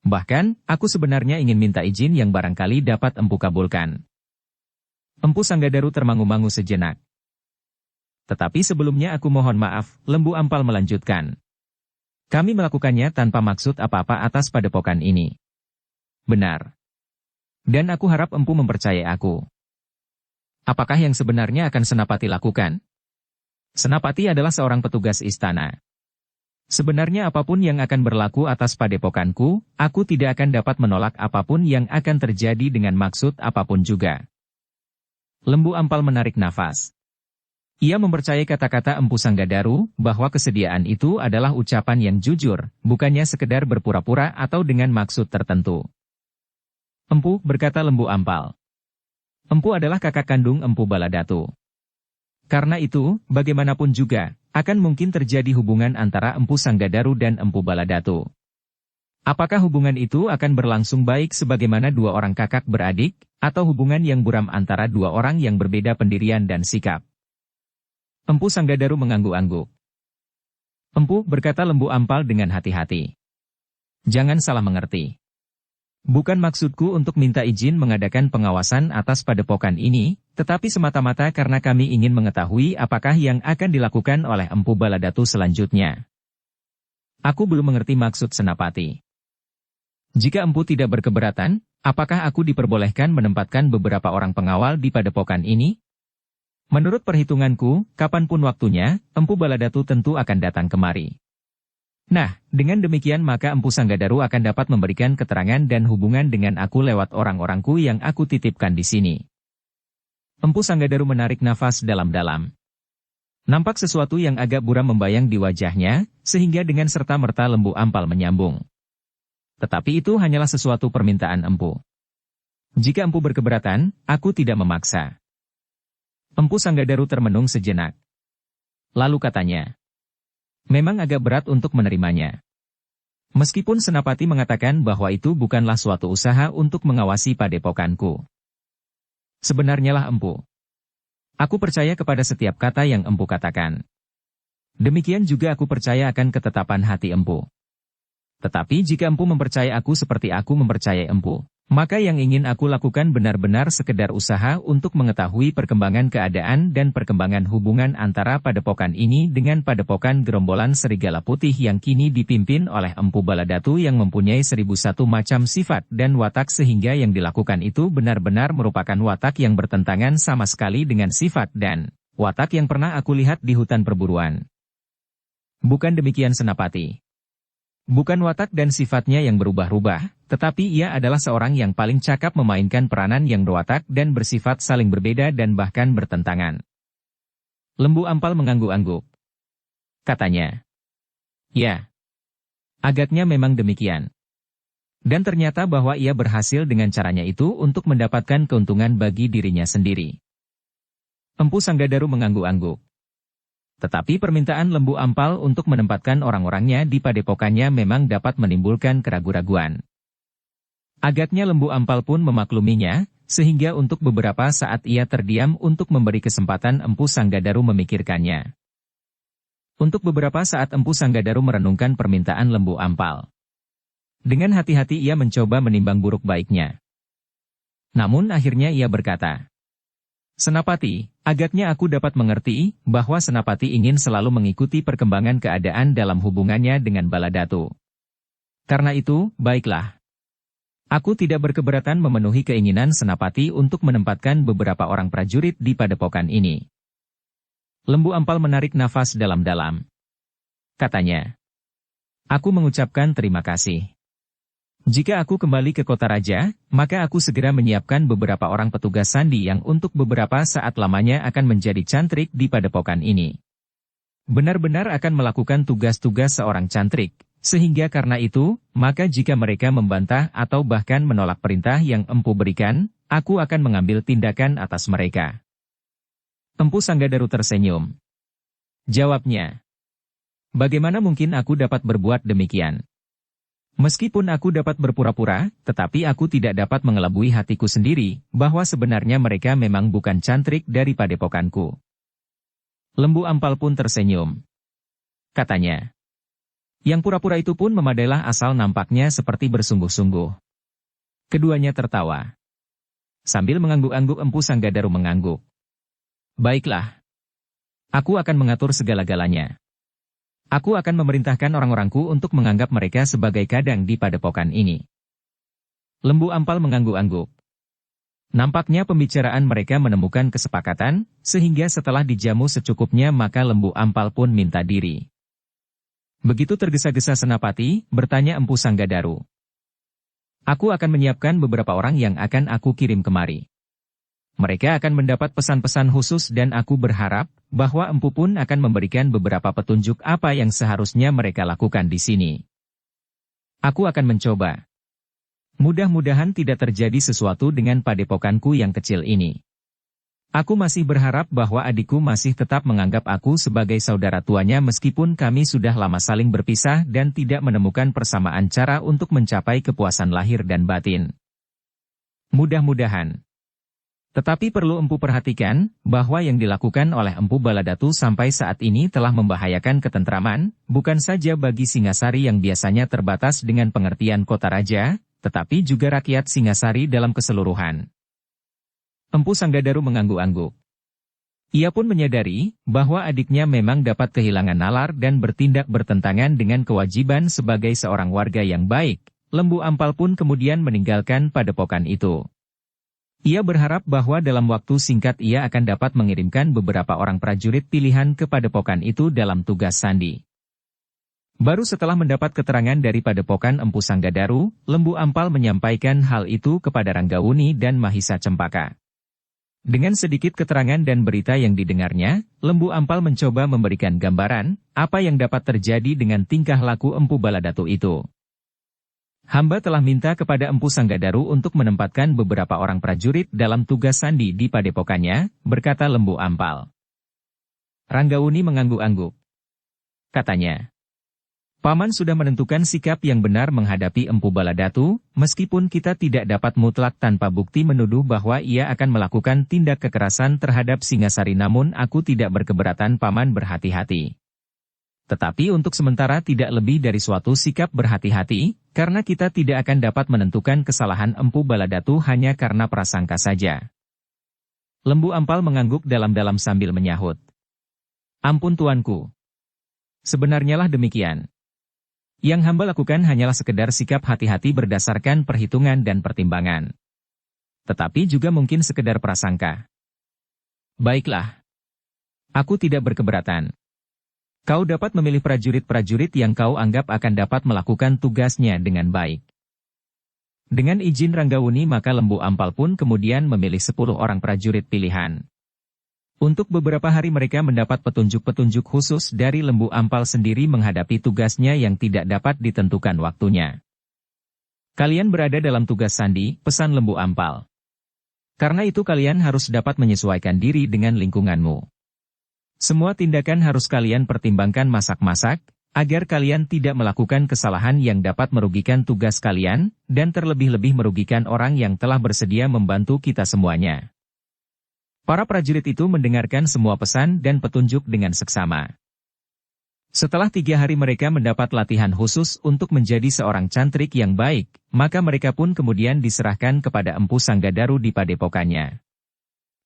Bahkan, aku sebenarnya ingin minta izin yang barangkali dapat Empu kabulkan. Empu Sanggadaru termangu-mangu sejenak. Tetapi sebelumnya aku mohon maaf, Lembu Ampal melanjutkan. Kami melakukannya tanpa maksud apa-apa atas padepokan ini. Benar. Dan aku harap Empu mempercayai aku. Apakah yang sebenarnya akan Senapati lakukan? Senapati adalah seorang petugas istana. Sebenarnya apapun yang akan berlaku atas padepokanku, aku tidak akan dapat menolak apapun yang akan terjadi dengan maksud apapun juga. Lembu Ampal menarik nafas. Ia mempercayai kata-kata Empu Sanggadaru, bahwa kesediaan itu adalah ucapan yang jujur, bukannya sekedar berpura-pura atau dengan maksud tertentu. Empu, berkata Lembu Ampal. Empu adalah kakak kandung Empu Baladatu. Karena itu, bagaimanapun juga, akan mungkin terjadi hubungan antara Empu Sanggadaru dan Empu Baladatu. Apakah hubungan itu akan berlangsung baik sebagaimana dua orang kakak beradik, atau hubungan yang buram antara dua orang yang berbeda pendirian dan sikap? Empu Sanggadaru mengangguk-angguk. Empu, berkata Lembu Ampal dengan hati-hati. Jangan salah mengerti. Bukan maksudku untuk minta izin mengadakan pengawasan atas padepokan ini, tetapi semata-mata karena kami ingin mengetahui apakah yang akan dilakukan oleh Empu Baladatu selanjutnya. Aku belum mengerti maksud Senapati. Jika Empu tidak berkeberatan, apakah aku diperbolehkan menempatkan beberapa orang pengawal di padepokan ini? Menurut perhitunganku, kapanpun waktunya, Empu Baladatu tentu akan datang kemari. Nah, dengan demikian maka Empu Sanggadaru akan dapat memberikan keterangan dan hubungan dengan aku lewat orang-orangku yang aku titipkan di sini. Empu Sanggadaru menarik nafas dalam-dalam. Nampak sesuatu yang agak buram membayang di wajahnya, sehingga dengan serta-merta Lembu Ampal menyambung. Tetapi itu hanyalah sesuatu permintaan Empu. Jika Empu berkeberatan, aku tidak memaksa. Empu Sanggadaru termenung sejenak. Lalu katanya, memang agak berat untuk menerimanya. Meskipun Senapati mengatakan bahwa itu bukanlah suatu usaha untuk mengawasi padepokanku. Sebenarnya lah Empu. Aku percaya kepada setiap kata yang Empu katakan. Demikian juga aku percaya akan ketetapan hati Empu. Tetapi jika Empu mempercayai aku seperti aku mempercayai Empu, maka yang ingin aku lakukan benar-benar sekedar usaha untuk mengetahui perkembangan keadaan dan perkembangan hubungan antara padepokan ini dengan padepokan gerombolan serigala putih yang kini dipimpin oleh Empu Baladatu yang mempunyai 1001 macam sifat dan watak sehingga yang dilakukan itu benar-benar merupakan watak yang bertentangan sama sekali dengan sifat dan watak yang pernah aku lihat di hutan perburuan. Bukan demikian Senapati. Bukan watak dan sifatnya yang berubah-ubah, tetapi ia adalah seorang yang paling cakap memainkan peranan yang berwatak dan bersifat saling berbeda dan bahkan bertentangan. Lembu Ampal mengangguk-angguk. Katanya, ya, agaknya memang demikian. Dan ternyata bahwa ia berhasil dengan caranya itu untuk mendapatkan keuntungan bagi dirinya sendiri. Empu Sanggadaru mengangguk-angguk. Tetapi permintaan Lembu Ampal untuk menempatkan orang-orangnya di padepokannya memang dapat menimbulkan keraguan-raguan. Agaknya Lembu Ampal pun memakluminya, sehingga untuk beberapa saat ia terdiam untuk memberi kesempatan Empu Sanggadaru memikirkannya. Untuk beberapa saat Empu Sanggadaru merenungkan permintaan Lembu Ampal. Dengan hati-hati ia mencoba menimbang buruk baiknya. Namun akhirnya ia berkata, "Senapati, agaknya aku dapat mengerti bahwa Senapati ingin selalu mengikuti perkembangan keadaan dalam hubungannya dengan Baladatu. Karena itu, baiklah. Aku tidak berkeberatan memenuhi keinginan Senapati untuk menempatkan beberapa orang prajurit di padepokan ini." Lembu Ampal menarik nafas dalam-dalam. Katanya, "Aku mengucapkan terima kasih. Jika aku kembali ke kota raja, maka aku segera menyiapkan beberapa orang petugas sandi yang untuk beberapa saat lamanya akan menjadi cantrik di padepokan ini. Benar-benar akan melakukan tugas-tugas seorang cantrik. Sehingga karena itu, maka jika mereka membantah atau bahkan menolak perintah yang Empu berikan, aku akan mengambil tindakan atas mereka." Empu Sanggadaru tersenyum. Jawabnya, "Bagaimana mungkin aku dapat berbuat demikian? Meskipun aku dapat berpura-pura, tetapi aku tidak dapat mengelabui hatiku sendiri, bahwa sebenarnya mereka memang bukan cantrik dari padepokanku." Lembu Ampal pun tersenyum. Katanya, "Yang pura-pura itu pun memadailah asal nampaknya seperti bersungguh-sungguh." Keduanya tertawa. Sambil mengangguk-angguk Empu Sanggadaru mengangguk. "Baiklah. Aku akan mengatur segala-galanya. Aku akan memerintahkan orang-orangku untuk menganggap mereka sebagai kadang di padepokan ini." Lembu Ampal mengangguk-angguk. Nampaknya pembicaraan mereka menemukan kesepakatan, sehingga setelah dijamu secukupnya maka Lembu Ampal pun minta diri. Begitu tergesa-gesa Senapati, bertanya Empu Sanggadaru. "Aku akan menyiapkan beberapa orang yang akan aku kirim kemari. Mereka akan mendapat pesan-pesan khusus dan aku berharap bahwa Empu pun akan memberikan beberapa petunjuk apa yang seharusnya mereka lakukan di sini. Aku akan mencoba. Mudah-mudahan tidak terjadi sesuatu dengan padepokanku yang kecil ini. Aku masih berharap bahwa adikku masih tetap menganggap aku sebagai saudara tuanya meskipun kami sudah lama saling berpisah dan tidak menemukan persamaan cara untuk mencapai kepuasan lahir dan batin. Mudah-mudahan. Tetapi perlu Empu perhatikan, bahwa yang dilakukan oleh Empu Baladatu sampai saat ini telah membahayakan ketentraman, bukan saja bagi Singasari yang biasanya terbatas dengan pengertian kota raja, tetapi juga rakyat Singasari dalam keseluruhan." Empu Sanggadaru mengangguk-angguk. Ia pun menyadari, bahwa adiknya memang dapat kehilangan nalar dan bertindak bertentangan dengan kewajiban sebagai seorang warga yang baik. Lembu Ampal pun kemudian meninggalkan padepokan itu. Ia berharap bahwa dalam waktu singkat ia akan dapat mengirimkan beberapa orang prajurit pilihan ke padepokan itu dalam tugas sandi. Baru setelah mendapat keterangan dari padepokan Empu Sanggadaru, Lembu Ampal menyampaikan hal itu kepada Ranggawuni dan Mahisa Cempaka. Dengan sedikit keterangan dan berita yang didengarnya, Lembu Ampal mencoba memberikan gambaran apa yang dapat terjadi dengan tingkah laku Empu Baladatu itu. "Hamba telah minta kepada Empu Sanggadaru untuk menempatkan beberapa orang prajurit dalam tugas sandi di padepokannya," berkata Lembu Ampal. Ranggawuni mengangguk-angguk. Katanya, "Paman sudah menentukan sikap yang benar menghadapi Empu Baladatu, meskipun kita tidak dapat mutlak tanpa bukti menuduh bahwa ia akan melakukan tindak kekerasan terhadap Singasari, namun aku tidak berkeberatan Paman berhati-hati. Tetapi untuk sementara tidak lebih dari suatu sikap berhati-hati, karena kita tidak akan dapat menentukan kesalahan Empu Baladatu hanya karena prasangka saja." Lembu Ampal mengangguk dalam-dalam sambil menyahut, "Ampun tuanku. Sebenarnya lah demikian. Yang hamba lakukan hanyalah sekedar sikap hati-hati berdasarkan perhitungan dan pertimbangan. Tetapi juga mungkin sekedar prasangka." "Baiklah. Aku tidak berkeberatan. Kau dapat memilih prajurit-prajurit yang kau anggap akan dapat melakukan tugasnya dengan baik." Dengan izin Ranggawuni maka Lembu Ampal pun kemudian memilih 10 orang prajurit pilihan. Untuk beberapa hari mereka mendapat petunjuk-petunjuk khusus dari Lembu Ampal sendiri menghadapi tugasnya yang tidak dapat ditentukan waktunya. Kalian berada dalam tugas sandi, pesan Lembu Ampal. Karena itu kalian harus dapat menyesuaikan diri dengan lingkunganmu. Semua tindakan harus kalian pertimbangkan masak-masak, agar kalian tidak melakukan kesalahan yang dapat merugikan tugas kalian, dan terlebih-lebih merugikan orang yang telah bersedia membantu kita semuanya. Para prajurit itu mendengarkan semua pesan dan petunjuk dengan seksama. Setelah 3 hari mereka mendapat latihan khusus untuk menjadi seorang cantrik yang baik, maka mereka pun kemudian diserahkan kepada Empu Sanggadaru di padepokannya.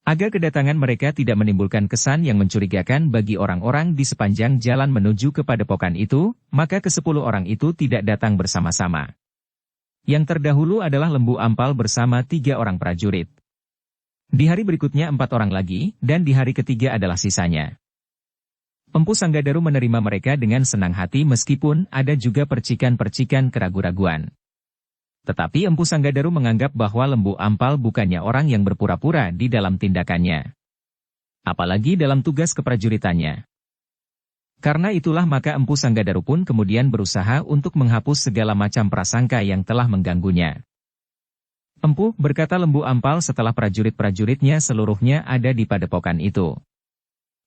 Agar kedatangan mereka tidak menimbulkan kesan yang mencurigakan bagi orang-orang di sepanjang jalan menuju ke padepokan itu, maka ke-10 orang itu tidak datang bersama-sama. Yang terdahulu adalah Lembu Ampal bersama 3 orang prajurit. Di hari berikutnya 4 orang lagi, dan di hari ketiga adalah sisanya. Empu Sanggadaru menerima mereka dengan senang hati meskipun ada juga percikan-percikan keraguan-raguan. Tetapi Empu Sanggadaru menganggap bahwa Lembu Ampal bukannya orang yang berpura-pura di dalam tindakannya. Apalagi dalam tugas keprajuritannya. Karena itulah maka Empu Sanggadaru pun kemudian berusaha untuk menghapus segala macam prasangka yang telah mengganggunya. Empu, berkata Lembu Ampal setelah prajurit-prajuritnya seluruhnya ada di padepokan itu.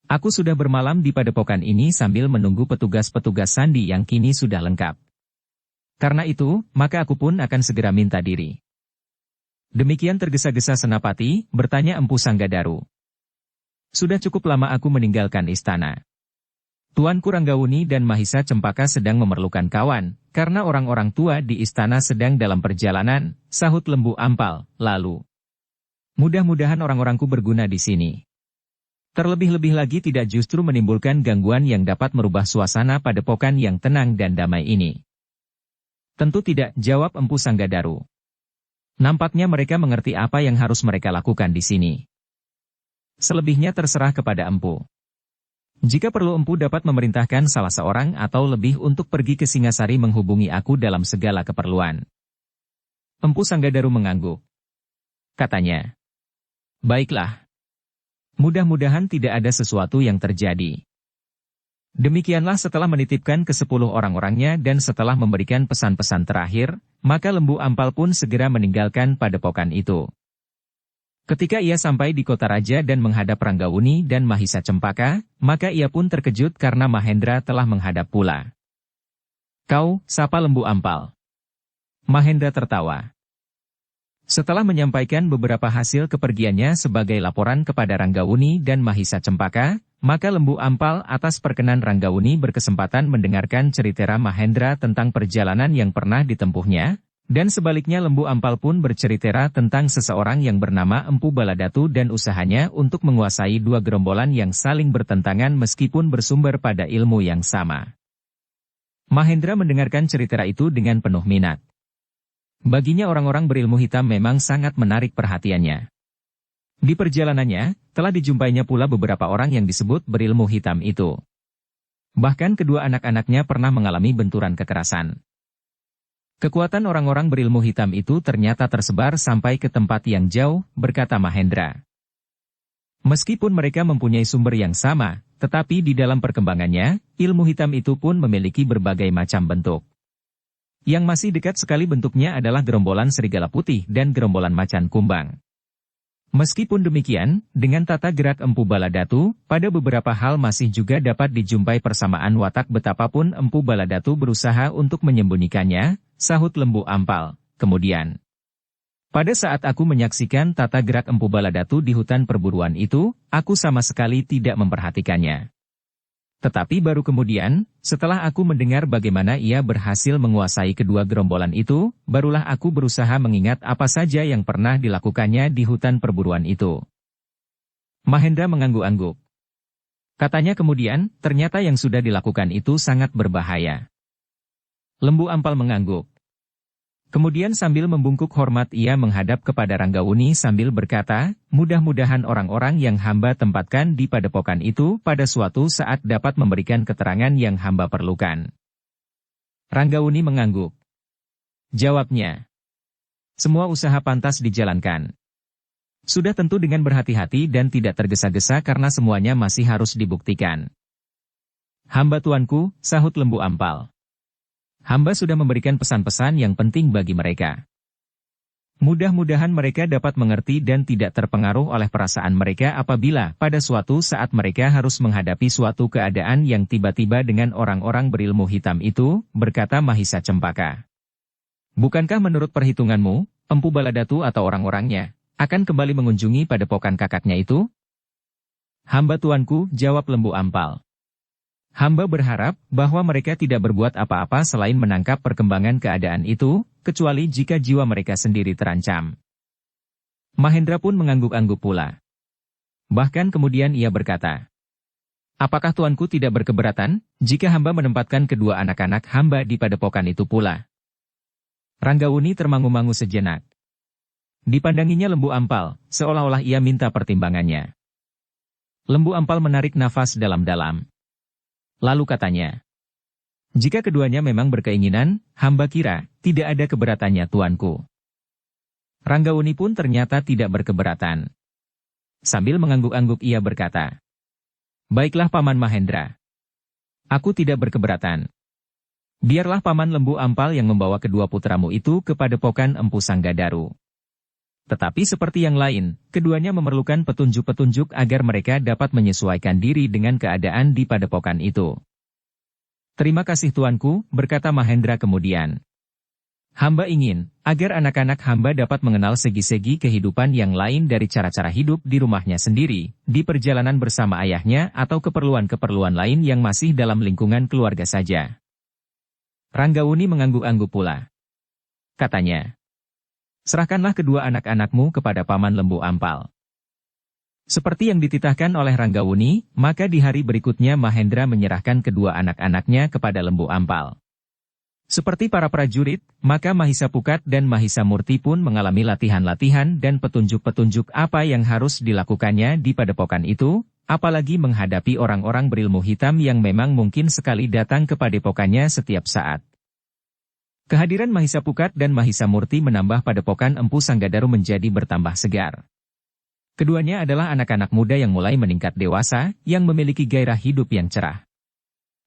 Aku sudah bermalam di padepokan ini sambil menunggu petugas-petugas sandi yang kini sudah lengkap. Karena itu, maka aku pun akan segera minta diri. Demikian tergesa-gesa Senapati, bertanya Empu Sanggadaru. Sudah cukup lama aku meninggalkan istana. Tuanku Ranggawuni dan Mahisa Cempaka sedang memerlukan kawan, karena orang-orang tua di istana sedang dalam perjalanan, sahut Lembu Ampal, lalu. Mudah-mudahan orang-orangku berguna di sini. Terlebih-lebih lagi tidak justru menimbulkan gangguan yang dapat merubah suasana padepokan yang tenang dan damai ini. Tentu tidak, jawab Empu Sanggadaru. Nampaknya mereka mengerti apa yang harus mereka lakukan di sini. Selebihnya terserah kepada Empu. Jika perlu Empu dapat memerintahkan salah seorang atau lebih untuk pergi ke Singasari menghubungi aku dalam segala keperluan. Empu Sanggadaru mengangguk. Katanya, baiklah. Mudah-mudahan tidak ada sesuatu yang terjadi. Demikianlah setelah menitipkan ke 10 orang-orangnya dan setelah memberikan pesan-pesan terakhir, maka Lembu Ampal pun segera meninggalkan padepokan itu. Ketika ia sampai di kota raja dan menghadap Ranggawuni dan Mahisa Cempaka, maka ia pun terkejut karena Mahendra telah menghadap pula. Kau, sapa Lembu Ampal. Mahendra tertawa. Setelah menyampaikan beberapa hasil kepergiannya sebagai laporan kepada Ranggawuni dan Mahisa Cempaka, maka Lembu Ampal atas perkenan Ranggawuni berkesempatan mendengarkan cerita Mahendra tentang perjalanan yang pernah ditempuhnya, dan sebaliknya Lembu Ampal pun bercerita tentang seseorang yang bernama Empu Baladatu dan usahanya untuk menguasai 2 gerombolan yang saling bertentangan meskipun bersumber pada ilmu yang sama. Mahendra mendengarkan cerita itu dengan penuh minat. Baginya orang-orang berilmu hitam memang sangat menarik perhatiannya. Di perjalanannya, telah dijumpainya pula beberapa orang yang disebut berilmu hitam itu. Bahkan kedua anak-anaknya pernah mengalami benturan kekerasan. Kekuatan orang-orang berilmu hitam itu ternyata tersebar sampai ke tempat yang jauh, berkata Mahendra. Meskipun mereka mempunyai sumber yang sama, tetapi di dalam perkembangannya, ilmu hitam itu pun memiliki berbagai macam bentuk. Yang masih dekat sekali bentuknya adalah gerombolan serigala putih dan gerombolan macan kumbang. Meskipun demikian, dengan tata gerak Empu Baladatu, pada beberapa hal masih juga dapat dijumpai persamaan watak betapapun Empu Baladatu berusaha untuk menyembunyikannya, sahut Lembu Ampal. Kemudian, pada saat aku menyaksikan tata gerak Empu Baladatu di hutan perburuan itu, aku sama sekali tidak memperhatikannya. Tetapi baru kemudian, setelah aku mendengar bagaimana ia berhasil menguasai kedua gerombolan itu, barulah aku berusaha mengingat apa saja yang pernah dilakukannya di hutan perburuan itu. Mahendra mengangguk-angguk. Katanya kemudian, ternyata yang sudah dilakukan itu sangat berbahaya. Lembu Ampal mengangguk. Kemudian sambil membungkuk hormat ia menghadap kepada Ranggawuni sambil berkata, mudah-mudahan orang-orang yang hamba tempatkan di padepokan itu pada suatu saat dapat memberikan keterangan yang hamba perlukan. Ranggawuni mengangguk. Jawabnya, semua usaha pantas dijalankan. Sudah tentu dengan berhati-hati dan tidak tergesa-gesa karena semuanya masih harus dibuktikan. Hamba tuanku, sahut Lembu Ampal. Hamba sudah memberikan pesan-pesan yang penting bagi mereka. Mudah-mudahan mereka dapat mengerti dan tidak terpengaruh oleh perasaan mereka apabila pada suatu saat mereka harus menghadapi suatu keadaan yang tiba-tiba dengan orang-orang berilmu hitam itu, berkata Mahisa Cempaka. Bukankah menurut perhitunganmu, Empu Baladatu atau orang-orangnya, akan kembali mengunjungi padepokan kakaknya itu? Hamba tuanku, jawab Lembu Ampal. Hamba berharap bahwa mereka tidak berbuat apa-apa selain menangkap perkembangan keadaan itu, kecuali jika jiwa mereka sendiri terancam. Mahendra pun mengangguk-angguk pula. Bahkan kemudian ia berkata, apakah tuanku tidak berkeberatan, jika hamba menempatkan kedua anak-anak hamba di padepokan itu pula? Ranggauni termangu-mangu sejenak. Dipandanginya Lembu Ampal, seolah-olah ia minta pertimbangannya. Lembu Ampal menarik nafas dalam-dalam. Lalu katanya, jika keduanya memang berkeinginan, hamba kira, tidak ada keberatannya tuanku. Ranggauni pun ternyata tidak berkeberatan. Sambil mengangguk-angguk ia berkata, baiklah Paman Mahendra. Aku tidak berkeberatan. Biarlah Paman Lembu Ampal yang membawa kedua putramu itu ke padepokan Empu Sanggadaru. Tetapi seperti yang lain, keduanya memerlukan petunjuk-petunjuk agar mereka dapat menyesuaikan diri dengan keadaan di padepokan itu. Terima kasih tuanku, berkata Mahendra kemudian. Hamba ingin, agar anak-anak hamba dapat mengenal segi-segi kehidupan yang lain dari cara-cara hidup di rumahnya sendiri, di perjalanan bersama ayahnya atau keperluan-keperluan lain yang masih dalam lingkungan keluarga saja. Ranggauni mengangguk-angguk pula. Katanya, serahkanlah kedua anak-anakmu kepada Paman Lembu Ampal. Seperti yang dititahkan oleh Ranggauni, maka di hari berikutnya Mahendra menyerahkan kedua anak-anaknya kepada Lembu Ampal. Seperti para prajurit, maka Mahisa Pukat dan Mahisa Murti pun mengalami latihan-latihan dan petunjuk-petunjuk apa yang harus dilakukannya di padepokan itu, apalagi menghadapi orang-orang berilmu hitam yang memang mungkin sekali datang ke padepokannya setiap saat. Kehadiran Mahisa Pukat dan Mahisa Murti menambah padepokan Empu Sanggadaru menjadi bertambah segar. Keduanya adalah anak-anak muda yang mulai meningkat dewasa, yang memiliki gairah hidup yang cerah.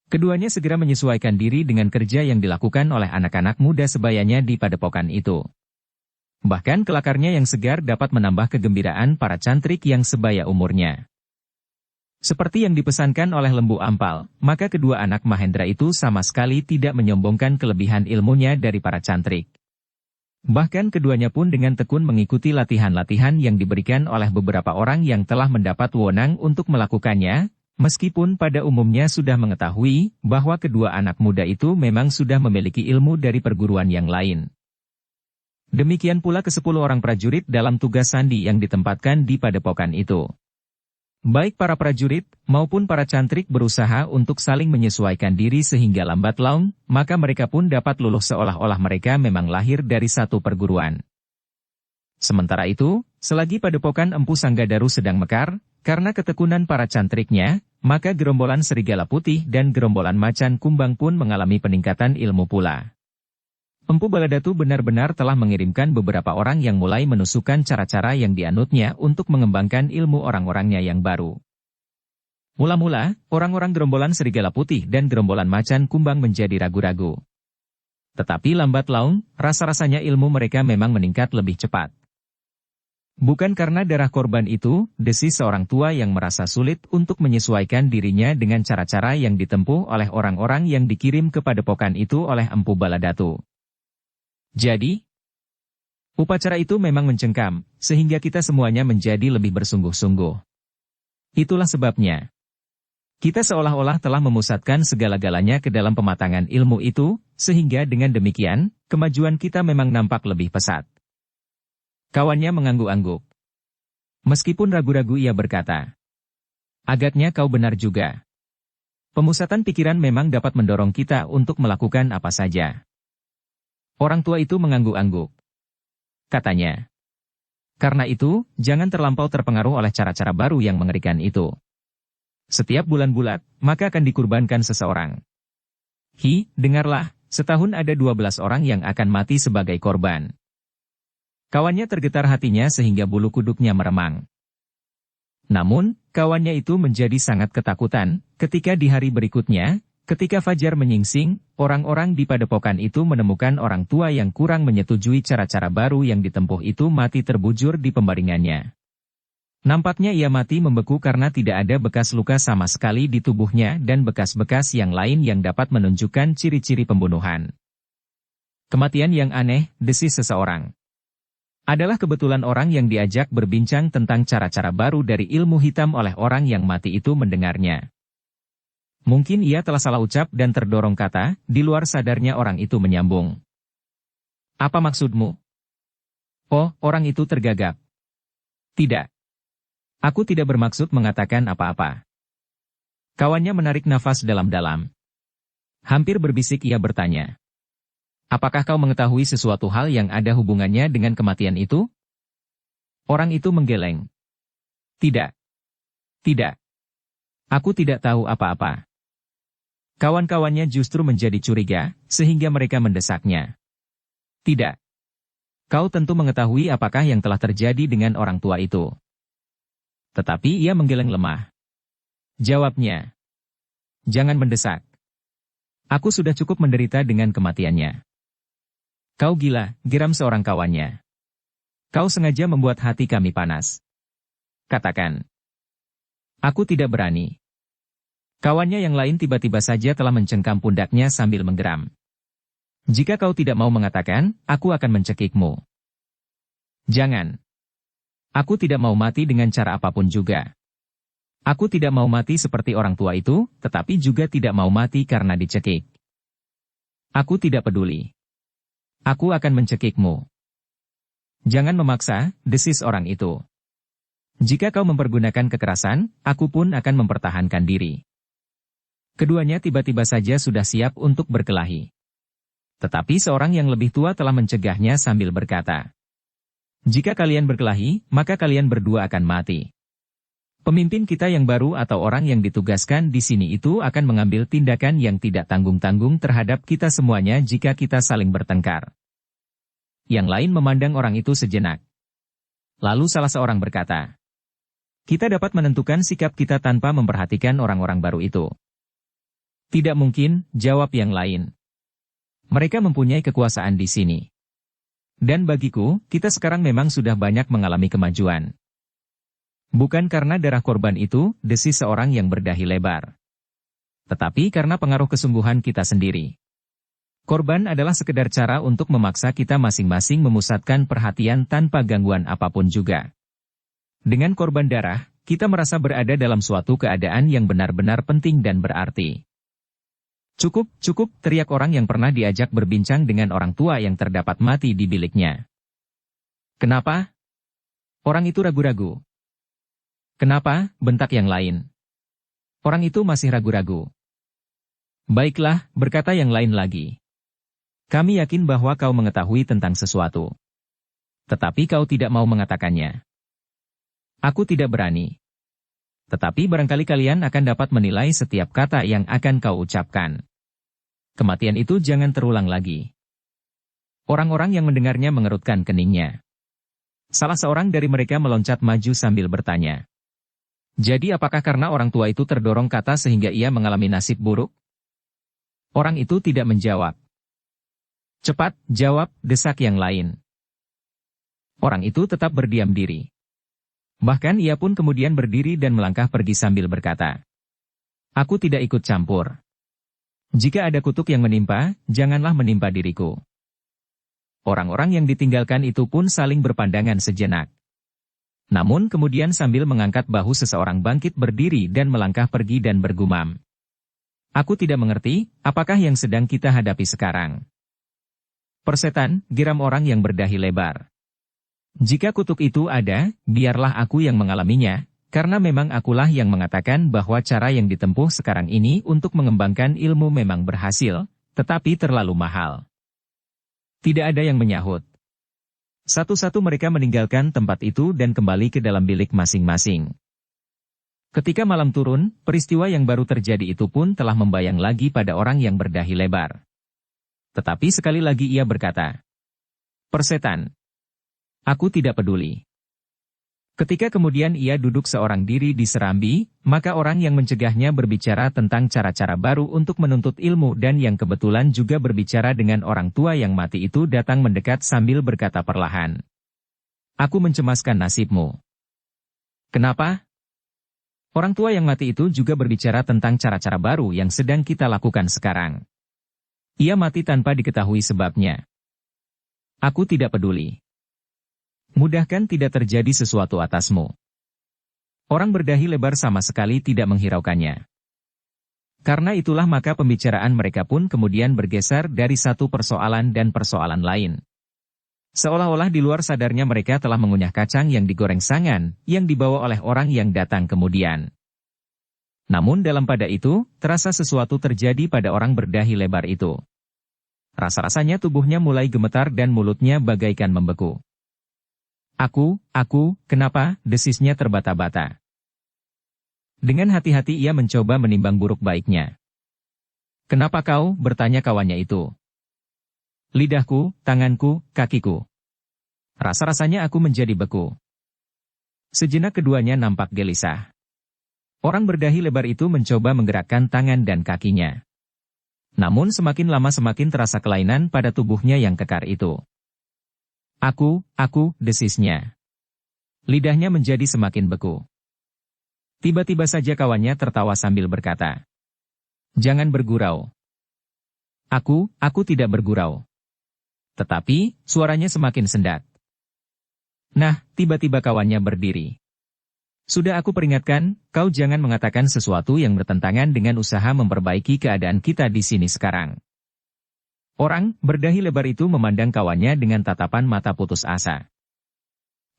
Keduanya segera menyesuaikan diri dengan kerja yang dilakukan oleh anak-anak muda sebayanya di padepokan itu. Bahkan kelakarnya yang segar dapat menambah kegembiraan para cantrik yang sebaya umurnya. Seperti yang dipesankan oleh Lembu Ampal, maka kedua anak Mahendra itu sama sekali tidak menyombongkan kelebihan ilmunya dari para cantrik. Bahkan keduanya pun dengan tekun mengikuti latihan-latihan yang diberikan oleh beberapa orang yang telah mendapat wewenang untuk melakukannya, meskipun pada umumnya sudah mengetahui bahwa kedua anak muda itu memang sudah memiliki ilmu dari perguruan yang lain. Demikian pula ke-10 orang prajurit dalam tugas sandi yang ditempatkan di padepokan itu. Baik para prajurit, maupun para cantrik berusaha untuk saling menyesuaikan diri sehingga lambat laun, maka mereka pun dapat lulus seolah-olah mereka memang lahir dari satu perguruan. Sementara itu, selagi padepokan Empu Sanggadaru sedang mekar, karena ketekunan para cantriknya, maka gerombolan Serigala Putih dan gerombolan Macan Kumbang pun mengalami peningkatan ilmu pula. Empu Baladatu benar-benar telah mengirimkan beberapa orang yang mulai menusukkan cara-cara yang dianutnya untuk mengembangkan ilmu orang-orangnya yang baru. Mula-mula, orang-orang gerombolan Serigala Putih dan gerombolan Macan Kumbang menjadi ragu-ragu. Tetapi lambat laun, rasa-rasanya ilmu mereka memang meningkat lebih cepat. Bukan karena darah korban itu, desis seorang tua yang merasa sulit untuk menyesuaikan dirinya dengan cara-cara yang ditempuh oleh orang-orang yang dikirim ke padepokan itu oleh Empu Baladatu. Jadi, upacara itu memang mencengkam, sehingga kita semuanya menjadi lebih bersungguh-sungguh. Itulah sebabnya. Kita seolah-olah telah memusatkan segala-galanya ke dalam pematangan ilmu itu, sehingga dengan demikian, kemajuan kita memang nampak lebih pesat. Kawannya mengangguk-angguk. Meskipun ragu-ragu ia berkata, agaknya kau benar juga. Pemusatan pikiran memang dapat mendorong kita untuk melakukan apa saja. Orang tua itu mengangguk-angguk. Katanya, karena itu, jangan terlampau terpengaruh oleh cara-cara baru yang mengerikan itu. Setiap bulan bulat, maka akan dikurbankan seseorang. Dengarlah, setahun ada 12 orang yang akan mati sebagai korban. Kawannya tergetar hatinya sehingga bulu kuduknya meremang. Namun, kawannya itu menjadi sangat ketakutan, ketika di hari berikutnya, Ketika fajar menyingsing, orang-orang di padepokan itu menemukan orang tua yang kurang menyetujui cara-cara baru yang ditempuh itu mati terbujur di pembaringannya. Nampaknya ia mati membeku karena tidak ada bekas luka sama sekali di tubuhnya dan bekas-bekas yang lain yang dapat menunjukkan ciri-ciri pembunuhan. Kematian yang aneh, desis seseorang. Adalah kebetulan orang yang diajak berbincang tentang cara-cara baru dari ilmu hitam oleh orang yang mati itu mendengarnya. Mungkin ia telah salah ucap dan terdorong kata, di luar sadarnya orang itu menyambung. Apa maksudmu? Oh, orang itu tergagap. Tidak. Aku tidak bermaksud mengatakan apa-apa. Kawannya menarik nafas dalam-dalam. Hampir berbisik ia bertanya. Apakah kau mengetahui sesuatu hal yang ada hubungannya dengan kematian itu? Orang itu menggeleng. Tidak. Tidak. Aku tidak tahu apa-apa. Kawan-kawannya justru menjadi curiga, sehingga mereka mendesaknya. Tidak. Kau tentu mengetahui apakah yang telah terjadi dengan orang tua itu. Tetapi ia menggeleng lemah. Jawabnya. Jangan mendesak. Aku sudah cukup menderita dengan kematiannya. Kau gila, geram seorang kawannya. Kau sengaja membuat hati kami panas. Katakan. Aku tidak berani. Kawannya yang lain tiba-tiba saja telah mencengkam pundaknya sambil menggeram. Jika kau tidak mau mengatakan, aku akan mencekikmu. Jangan. Aku tidak mau mati dengan cara apapun juga. Aku tidak mau mati seperti orang tua itu, tetapi juga tidak mau mati karena dicekik. Aku tidak peduli. Aku akan mencekikmu. Jangan memaksa, desis orang itu. Jika kau mempergunakan kekerasan, aku pun akan mempertahankan diri. Keduanya tiba-tiba saja sudah siap untuk berkelahi. Tetapi seorang yang lebih tua telah mencegahnya sambil berkata, jika kalian berkelahi, maka kalian berdua akan mati. Pemimpin kita yang baru atau orang yang ditugaskan di sini itu akan mengambil tindakan yang tidak tanggung-tanggung terhadap kita semuanya jika kita saling bertengkar. Yang lain memandang orang itu sejenak. Lalu salah seorang berkata, kita dapat menentukan sikap kita tanpa memperhatikan orang-orang baru itu. Tidak mungkin, jawab yang lain. Mereka mempunyai kekuasaan di sini. Dan bagiku, kita sekarang memang sudah banyak mengalami kemajuan. Bukan karena darah korban itu, desis seorang yang berdahi lebar. Tetapi karena pengaruh kesungguhan kita sendiri. Korban adalah sekedar cara untuk memaksa kita masing-masing memusatkan perhatian tanpa gangguan apapun juga. Dengan korban darah, kita merasa berada dalam suatu keadaan yang benar-benar penting dan berarti. Cukup, cukup, teriak orang yang pernah diajak berbincang dengan orang tua yang terdapat mati di biliknya. Kenapa? Orang itu ragu-ragu. Kenapa? Bentak yang lain. Orang itu masih ragu-ragu. Baiklah, berkata yang lain lagi. Kami yakin bahwa kau mengetahui tentang sesuatu. Tetapi kau tidak mau mengatakannya. Aku tidak berani. Tetapi barangkali kalian akan dapat menilai setiap kata yang akan kau ucapkan. Kematian itu jangan terulang lagi. Orang-orang yang mendengarnya mengerutkan keningnya. Salah seorang dari mereka meloncat maju sambil bertanya. Jadi apakah karena orang tua itu terdorong kata sehingga ia mengalami nasib buruk? Orang itu tidak menjawab. Cepat, jawab, desak yang lain. Orang itu tetap berdiam diri. Bahkan ia pun kemudian berdiri dan melangkah pergi sambil berkata, aku tidak ikut campur. Jika ada kutuk yang menimpa, janganlah menimpa diriku. Orang-orang yang ditinggalkan itu pun saling berpandangan sejenak. Namun kemudian sambil mengangkat bahu seseorang bangkit berdiri dan melangkah pergi dan bergumam. Aku tidak mengerti, apakah yang sedang kita hadapi sekarang. Persetan, geram orang yang berdahi lebar. Jika kutuk itu ada, biarlah aku yang mengalaminya, karena memang akulah yang mengatakan bahwa cara yang ditempuh sekarang ini untuk mengembangkan ilmu memang berhasil, tetapi terlalu mahal. Tidak ada yang menyahut. Satu-satu mereka meninggalkan tempat itu dan kembali ke dalam bilik masing-masing. Ketika malam turun, peristiwa yang baru terjadi itu pun telah membayang lagi pada orang yang berdahi lebar. Tetapi sekali lagi ia berkata, persetan. Aku tidak peduli. Ketika kemudian ia duduk seorang diri di serambi, maka orang yang mencegahnya berbicara tentang cara-cara baru untuk menuntut ilmu dan yang kebetulan juga berbicara dengan orang tua yang mati itu datang mendekat sambil berkata perlahan. Aku mencemaskan nasibmu. Kenapa? Orang tua yang mati itu juga berbicara tentang cara-cara baru yang sedang kita lakukan sekarang. Ia mati tanpa diketahui sebabnya. Aku tidak peduli. Mudahkan tidak terjadi sesuatu atasmu. Orang berdahi lebar sama sekali tidak menghiraukannya. Karena itulah maka pembicaraan mereka pun kemudian bergeser dari satu persoalan dan persoalan lain. Seolah-olah di luar sadarnya mereka telah mengunyah kacang yang digoreng sangan, yang dibawa oleh orang yang datang kemudian. Namun dalam pada itu, terasa sesuatu terjadi pada orang berdahi lebar itu. Rasa-rasanya tubuhnya mulai gemetar dan mulutnya bagaikan membeku. Aku, kenapa, desisnya terbata-bata. Dengan hati-hati ia mencoba menimbang buruk baiknya. Kenapa kau, bertanya kawannya itu. Lidahku, tanganku, kakiku. Rasa-rasanya aku menjadi beku. Sejenak keduanya nampak gelisah. Orang berdahi lebar itu mencoba menggerakkan tangan dan kakinya. Namun semakin lama semakin terasa kelainan pada tubuhnya yang kekar itu. Aku, desisnya. Lidahnya menjadi semakin beku. Tiba-tiba saja kawannya tertawa sambil berkata. Jangan bergurau. Aku tidak bergurau. Tetapi, suaranya semakin sendat. Nah, tiba-tiba kawannya berdiri. Sudah aku peringatkan, kau jangan mengatakan sesuatu yang bertentangan dengan usaha memperbaiki keadaan kita di sini sekarang. Orang berdahi lebar itu memandang kawannya dengan tatapan mata putus asa.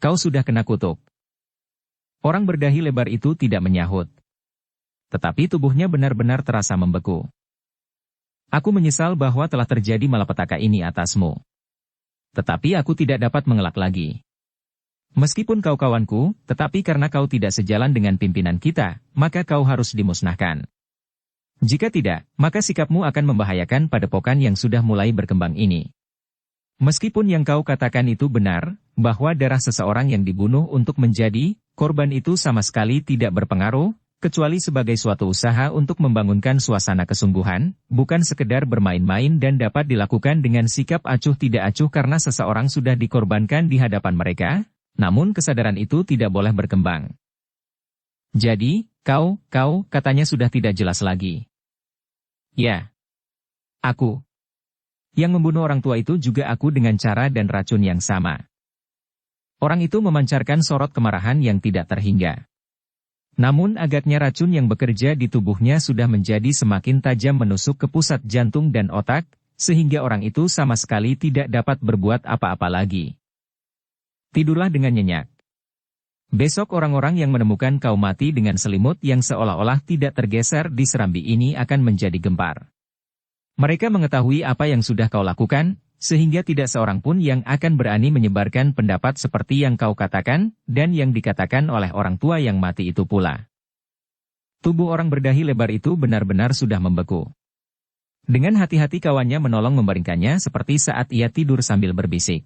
Kau sudah kena kutuk. Orang berdahi lebar itu tidak menyahut. Tetapi tubuhnya benar-benar terasa membeku. Aku menyesal bahwa telah terjadi malapetaka ini atasmu. Tetapi aku tidak dapat mengelak lagi. Meskipun kau kawanku, tetapi karena kau tidak sejalan dengan pimpinan kita, maka kau harus dimusnahkan. Jika tidak, maka sikapmu akan membahayakan padepokan yang sudah mulai berkembang ini. Meskipun yang kau katakan itu benar, bahwa darah seseorang yang dibunuh untuk menjadi korban itu sama sekali tidak berpengaruh, kecuali sebagai suatu usaha untuk membangunkan suasana kesungguhan, bukan sekedar bermain-main dan dapat dilakukan dengan sikap acuh tidak acuh karena seseorang sudah dikorbankan di hadapan mereka, namun kesadaran itu tidak boleh berkembang. Jadi, kau, katanya sudah tidak jelas lagi. Ya. Aku. Yang membunuh orang tua itu juga aku dengan cara dan racun yang sama. Orang itu memancarkan sorot kemarahan yang tidak terhingga. Namun agaknya racun yang bekerja di tubuhnya sudah menjadi semakin tajam menusuk ke pusat jantung dan otak, sehingga orang itu sama sekali tidak dapat berbuat apa-apa lagi. Tidurlah dengan nyenyak. Besok orang-orang yang menemukan kau mati dengan selimut yang seolah-olah tidak tergeser di serambi ini akan menjadi gempar. Mereka mengetahui apa yang sudah kau lakukan, sehingga tidak seorang pun yang akan berani menyebarkan pendapat seperti yang kau katakan, dan yang dikatakan oleh orang tua yang mati itu pula. Tubuh orang berdahi lebar itu benar-benar sudah membeku. Dengan hati-hati kawannya menolong membaringkannya seperti saat ia tidur sambil berbisik.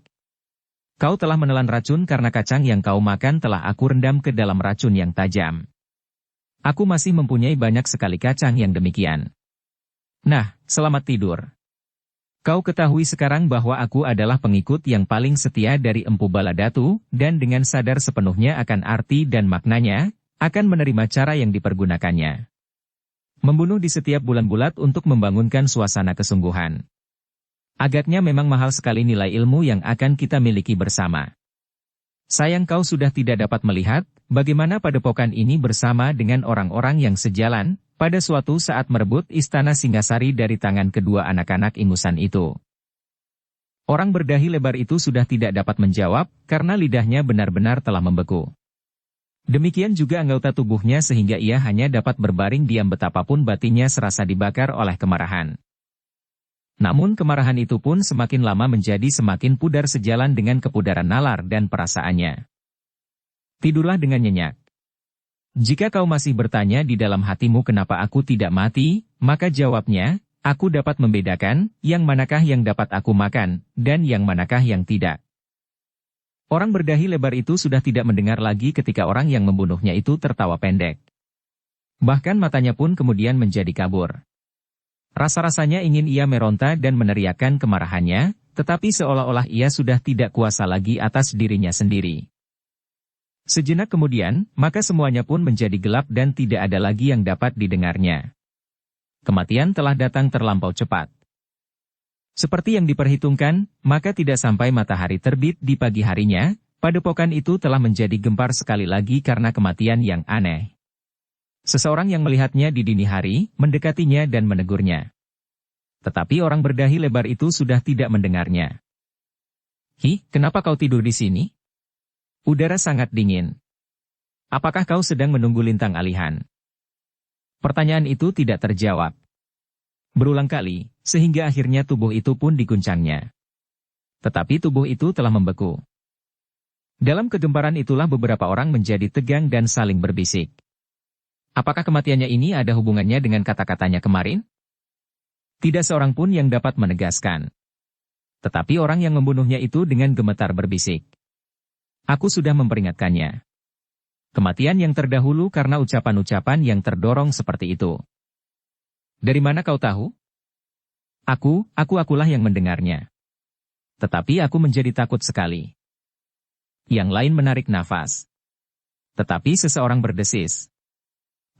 Kau telah menelan racun karena kacang yang kau makan telah aku rendam ke dalam racun yang tajam. Aku masih mempunyai banyak sekali kacang yang demikian. Nah, selamat tidur. Kau ketahui sekarang bahwa aku adalah pengikut yang paling setia dari Empu Baladatu, dan dengan sadar sepenuhnya akan arti dan maknanya, akan menerima cara yang dipergunakannya. Membunuh di setiap bulan bulat untuk membangunkan suasana kesungguhan. Agaknya memang mahal sekali nilai ilmu yang akan kita miliki bersama. Sayang kau sudah tidak dapat melihat, bagaimana padepokan ini bersama dengan orang-orang yang sejalan, pada suatu saat merebut istana Singasari dari tangan kedua anak-anak ingusan itu. Orang berdahi lebar itu sudah tidak dapat menjawab, karena lidahnya benar-benar telah membeku. Demikian juga anggota tubuhnya sehingga ia hanya dapat berbaring diam betapapun batinnya serasa dibakar oleh kemarahan. Namun kemarahan itu pun semakin lama menjadi semakin pudar sejalan dengan kepudaran nalar dan perasaannya. Tidurlah dengan nyenyak. Jika kau masih bertanya di dalam hatimu kenapa aku tidak mati, maka jawabnya, aku dapat membedakan, yang manakah yang dapat aku makan, dan yang manakah yang tidak. Orang berdahi lebar itu sudah tidak mendengar lagi ketika orang yang membunuhnya itu tertawa pendek. Bahkan matanya pun kemudian menjadi kabur. Rasa-rasanya ingin ia meronta dan meneriakkan kemarahannya, tetapi seolah-olah ia sudah tidak kuasa lagi atas dirinya sendiri. Sejenak kemudian, maka semuanya pun menjadi gelap dan tidak ada lagi yang dapat didengarnya. Kematian telah datang terlampau cepat. Seperti yang diperhitungkan, maka tidak sampai matahari terbit di pagi harinya, padepokan itu telah menjadi gempar sekali lagi karena kematian yang aneh. Seseorang yang melihatnya di dini hari, mendekatinya dan menegurnya. Tetapi orang berdahi lebar itu sudah tidak mendengarnya. "Hi, kenapa kau tidur di sini? Udara sangat dingin. Apakah kau sedang menunggu lintang alihan?" Pertanyaan itu tidak terjawab. Berulang kali, sehingga akhirnya tubuh itu pun diguncangnya. Tetapi tubuh itu telah membeku. Dalam kegemparan itulah beberapa orang menjadi tegang dan saling berbisik. Apakah kematiannya ini ada hubungannya dengan kata-katanya kemarin? Tidak seorang pun yang dapat menegaskan. Tetapi orang yang membunuhnya itu dengan gemetar berbisik. "Aku sudah memperingatkannya. Kematian yang terdahulu karena ucapan-ucapan yang terdorong seperti itu." "Dari mana kau tahu?" Akulah yang mendengarnya. Tetapi aku menjadi takut sekali." Yang lain menarik nafas. Tetapi seseorang berdesis.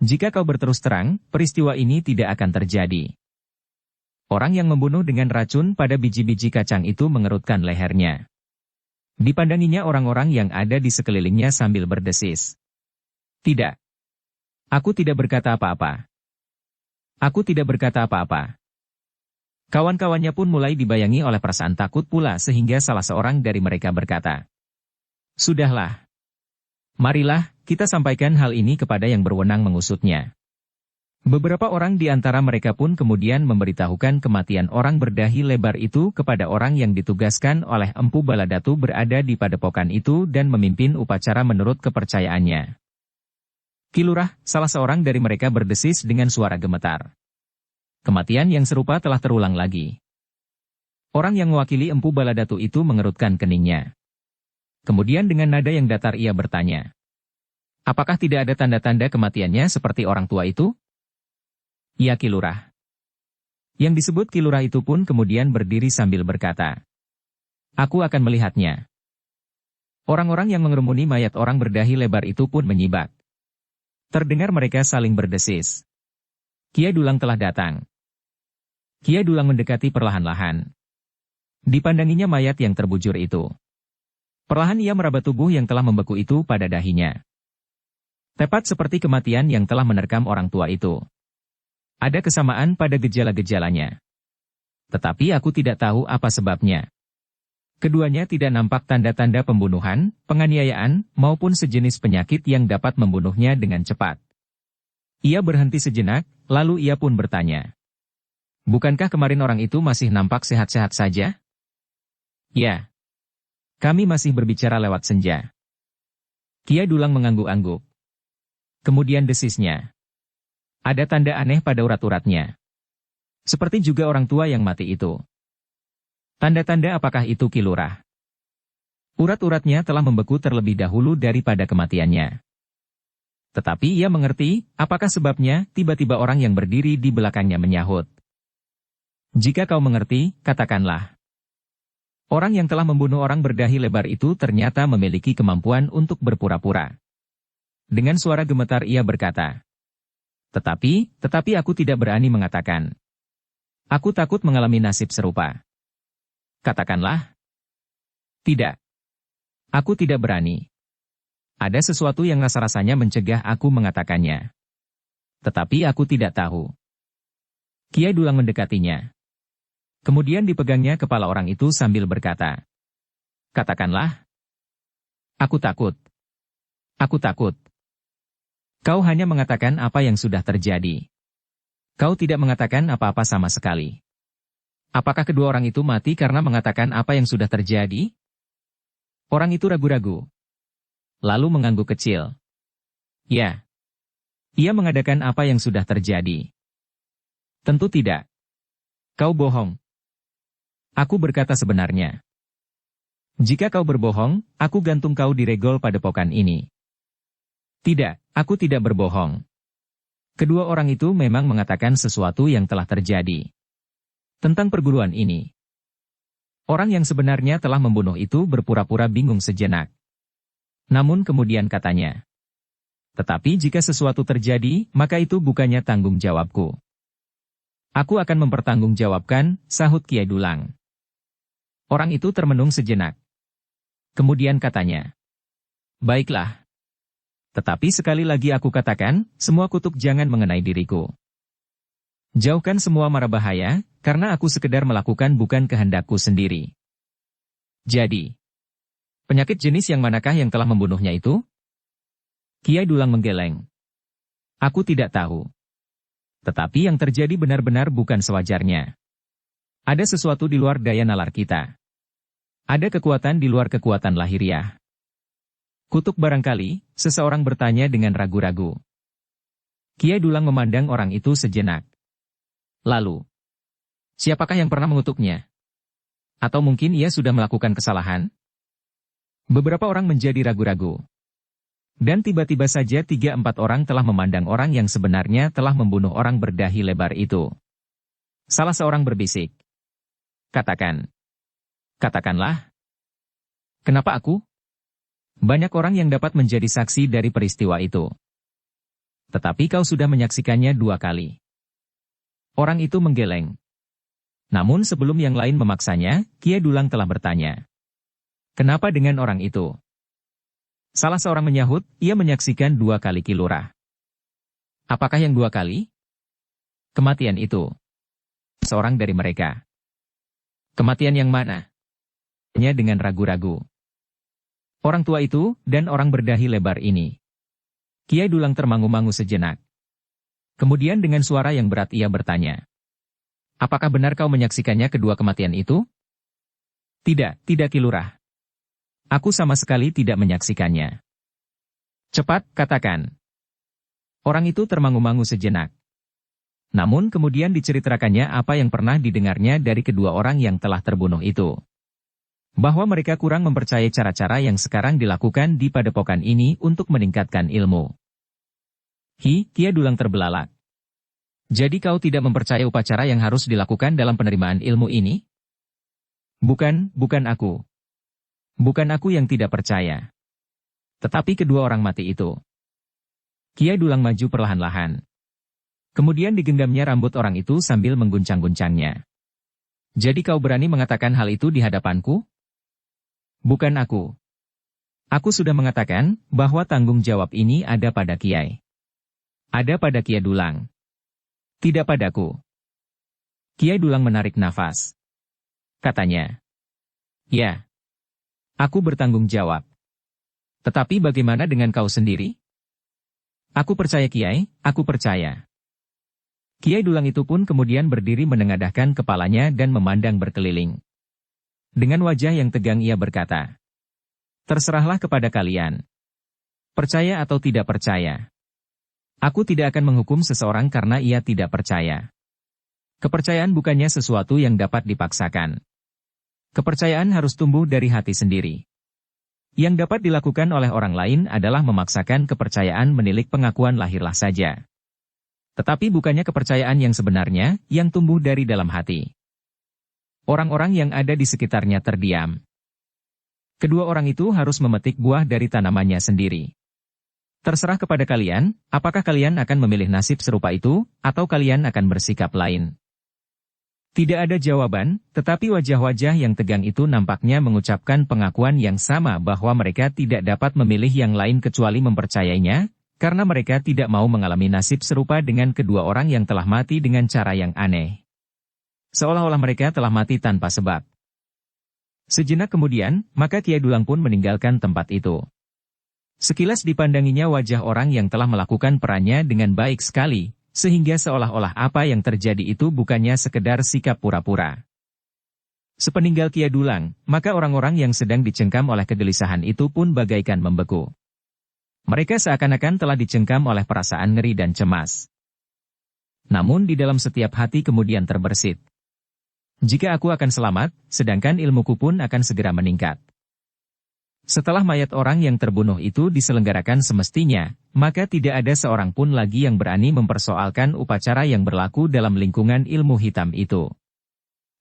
"Jika kau berterus terang, peristiwa ini tidak akan terjadi." Orang yang membunuh dengan racun pada biji-biji kacang itu mengerutkan lehernya. Dipandanginya orang-orang yang ada di sekelilingnya sambil berdesis. "Tidak. Aku tidak berkata apa-apa. Aku tidak berkata apa-apa." Kawan-kawannya pun mulai dibayangi oleh perasaan takut pula sehingga salah seorang dari mereka berkata, "Sudahlah. Marilah, kita sampaikan hal ini kepada yang berwenang mengusutnya." Beberapa orang di antara mereka pun kemudian memberitahukan kematian orang berdahi lebar itu kepada orang yang ditugaskan oleh Empu Baladatu berada di padepokan itu dan memimpin upacara menurut kepercayaannya. "Ki Lurah," salah seorang dari mereka berdesis dengan suara gemetar. Kematian yang serupa telah terulang lagi. Orang yang mewakili Empu Baladatu itu mengerutkan keningnya. Kemudian dengan nada yang datar ia bertanya, "Apakah tidak ada tanda-tanda kematiannya seperti orang tua itu?" "Ya Ki Lurah." Yang disebut Ki Lurah itu pun kemudian berdiri sambil berkata, "Aku akan melihatnya." Orang-orang yang mengerumuni mayat orang berdahi lebar itu pun menyibak. Terdengar mereka saling berdesis. Kiai Dulang telah datang. Kiai Dulang mendekati perlahan-lahan. Dipandanginya mayat yang terbujur itu. Perlahan ia meraba tubuh yang telah membeku itu pada dahinya. Tepat seperti kematian yang telah menerkam orang tua itu. Ada kesamaan pada gejala-gejalanya. Tetapi aku tidak tahu apa sebabnya. Keduanya tidak nampak tanda-tanda pembunuhan, penganiayaan, maupun sejenis penyakit yang dapat membunuhnya dengan cepat. Ia berhenti sejenak, lalu ia pun bertanya, "Bukankah kemarin orang itu masih nampak sehat-sehat saja?" "Ya. Kami masih berbicara lewat senja." Kiai Dulang mengangguk-angguk. Kemudian desisnya, "Ada tanda aneh pada urat-uratnya. Seperti juga orang tua yang mati itu." "Tanda-tanda apakah itu Ki Lurah?" "Urat-uratnya telah membeku terlebih dahulu daripada kematiannya." Tetapi ia mengerti, apakah sebabnya, tiba-tiba orang yang berdiri di belakangnya menyahut, "Jika kau mengerti, katakanlah." Orang yang telah membunuh orang berdahi lebar itu ternyata memiliki kemampuan untuk berpura-pura. Dengan suara gemetar ia berkata, Tetapi aku tidak berani mengatakan. Aku takut mengalami nasib serupa." "Katakanlah." "Tidak. Aku tidak berani. Ada sesuatu yang rasa-rasanya mencegah aku mengatakannya. Tetapi aku tidak tahu." Kiai Dulang mendekatinya. Kemudian dipegangnya kepala orang itu sambil berkata, "Katakanlah." "Aku takut. Aku takut." "Kau hanya mengatakan apa yang sudah terjadi. Kau tidak mengatakan apa-apa sama sekali. Apakah kedua orang itu mati karena mengatakan apa yang sudah terjadi?" Orang itu ragu-ragu. Lalu mengangguk kecil. "Ya. Ia mengadakan apa yang sudah terjadi." "Tentu tidak. Kau bohong." "Aku berkata sebenarnya." Jika kau berbohong, aku gantung kau di regol padepokan ini. Tidak, aku tidak berbohong. Kedua orang itu memang mengatakan sesuatu yang telah terjadi. Tentang perguruan ini. Orang yang sebenarnya telah membunuh itu berpura-pura bingung sejenak. Namun kemudian katanya. Tetapi jika sesuatu terjadi, maka itu bukannya tanggung jawabku. Aku akan mempertanggungjawabkan, sahut Kiai Dulang. Orang itu termenung sejenak. Kemudian katanya. Baiklah. Tetapi sekali lagi aku katakan, semua kutuk jangan mengenai diriku. Jauhkan semua mara bahaya, karena aku sekedar melakukan bukan kehendakku sendiri. Jadi, penyakit jenis yang manakah yang telah membunuhnya itu? Kiai Dulang menggeleng. Aku tidak tahu. Tetapi yang terjadi benar-benar bukan sewajarnya. Ada sesuatu di luar daya nalar kita. Ada kekuatan di luar kekuatan lahiriah. Kutuk barangkali, seseorang bertanya dengan ragu-ragu. Kiai Dulang memandang orang itu sejenak. Lalu, siapakah yang pernah mengutuknya? Atau mungkin ia sudah melakukan kesalahan? Beberapa orang menjadi ragu-ragu. Dan tiba-tiba saja 3-4 orang telah memandang orang yang sebenarnya telah membunuh orang berdahi lebar itu. Salah seorang berbisik. Katakanlah. Kenapa aku? Banyak orang yang dapat menjadi saksi dari peristiwa itu. Tetapi kau sudah menyaksikannya 2 kali. Orang itu menggeleng. Namun sebelum yang lain memaksanya, Kiai Dulang telah bertanya. Kenapa dengan orang itu? Salah seorang menyahut, ia menyaksikan 2 kali Ki Lurah. Apakah yang 2 kali? Kematian itu. Seorang dari mereka. Kematian yang mana? Hanya dengan ragu-ragu. Orang tua itu, dan orang berdahi lebar ini. Kiai Dulang termangu-mangu sejenak. Kemudian dengan suara yang berat ia bertanya. Apakah benar kau menyaksikannya kedua kematian itu? Tidak Ki Lurah. Aku sama sekali tidak menyaksikannya. Cepat, katakan. Orang itu termangu-mangu sejenak. Namun kemudian diceritakannya apa yang pernah didengarnya dari kedua orang yang telah terbunuh itu. Bahwa mereka kurang mempercayai cara-cara yang sekarang dilakukan di padepokan ini untuk meningkatkan ilmu. Kiai Dulang terbelalak. Jadi kau tidak mempercayai upacara yang harus dilakukan dalam penerimaan ilmu ini? Bukan aku. Bukan aku yang tidak percaya. Tetapi kedua orang mati itu. Kiai Dulang maju perlahan-lahan. Kemudian digenggamnya rambut orang itu sambil mengguncang-guncangnya. Jadi kau berani mengatakan hal itu di hadapanku? Bukan aku. Aku sudah mengatakan bahwa tanggung jawab ini ada pada Kiai. Ada pada Kiai Dulang. Tidak padaku. Kiai Dulang menarik nafas. Katanya. Ya. Aku bertanggung jawab. Tetapi bagaimana dengan kau sendiri? Aku percaya Kiai, aku percaya. Kiai Dulang itu pun kemudian berdiri menengadahkan kepalanya dan memandang berkeliling. Dengan wajah yang tegang ia berkata. Terserahlah kepada kalian. Percaya atau tidak percaya. Aku tidak akan menghukum seseorang karena ia tidak percaya. Kepercayaan bukannya sesuatu yang dapat dipaksakan. Kepercayaan harus tumbuh dari hati sendiri. Yang dapat dilakukan oleh orang lain adalah memaksakan kepercayaan menilik pengakuan lahirlah saja. Tetapi bukannya kepercayaan yang sebenarnya, yang tumbuh dari dalam hati. Orang-orang yang ada di sekitarnya terdiam. Kedua orang itu harus memetik buah dari tanamannya sendiri. Terserah kepada kalian, apakah kalian akan memilih nasib serupa itu, atau kalian akan bersikap lain. Tidak ada jawaban, tetapi wajah-wajah yang tegang itu nampaknya mengucapkan pengakuan yang sama bahwa mereka tidak dapat memilih yang lain kecuali mempercayainya, karena mereka tidak mau mengalami nasib serupa dengan kedua orang yang telah mati dengan cara yang aneh. Seolah-olah mereka telah mati tanpa sebab. Sejenak kemudian, maka Kiai Dulang pun meninggalkan tempat itu. Sekilas dipandanginya wajah orang yang telah melakukan perannya dengan baik sekali, sehingga seolah-olah apa yang terjadi itu bukannya sekedar sikap pura-pura. Sepeninggal Kiai Dulang, maka orang-orang yang sedang dicengkam oleh kegelisahan itu pun bagaikan membeku. Mereka seakan-akan telah dicengkam oleh perasaan ngeri dan cemas. Namun di dalam setiap hati kemudian terbersit. Jika aku akan selamat, sedangkan ilmuku pun akan segera meningkat. Setelah mayat orang yang terbunuh itu diselenggarakan semestinya, maka tidak ada seorang pun lagi yang berani mempersoalkan upacara yang berlaku dalam lingkungan ilmu hitam itu.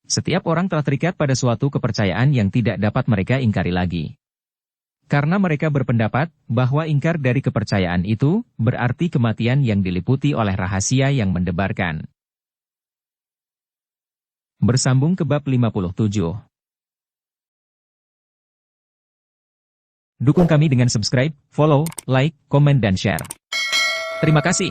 Setiap orang telah terikat pada suatu kepercayaan yang tidak dapat mereka ingkari lagi. Karena mereka berpendapat bahwa ingkar dari kepercayaan itu berarti kematian yang diliputi oleh rahasia yang mendebarkan. Bersambung ke bab 57. Dukung kami dengan subscribe, follow, like, komen dan share. Terima kasih.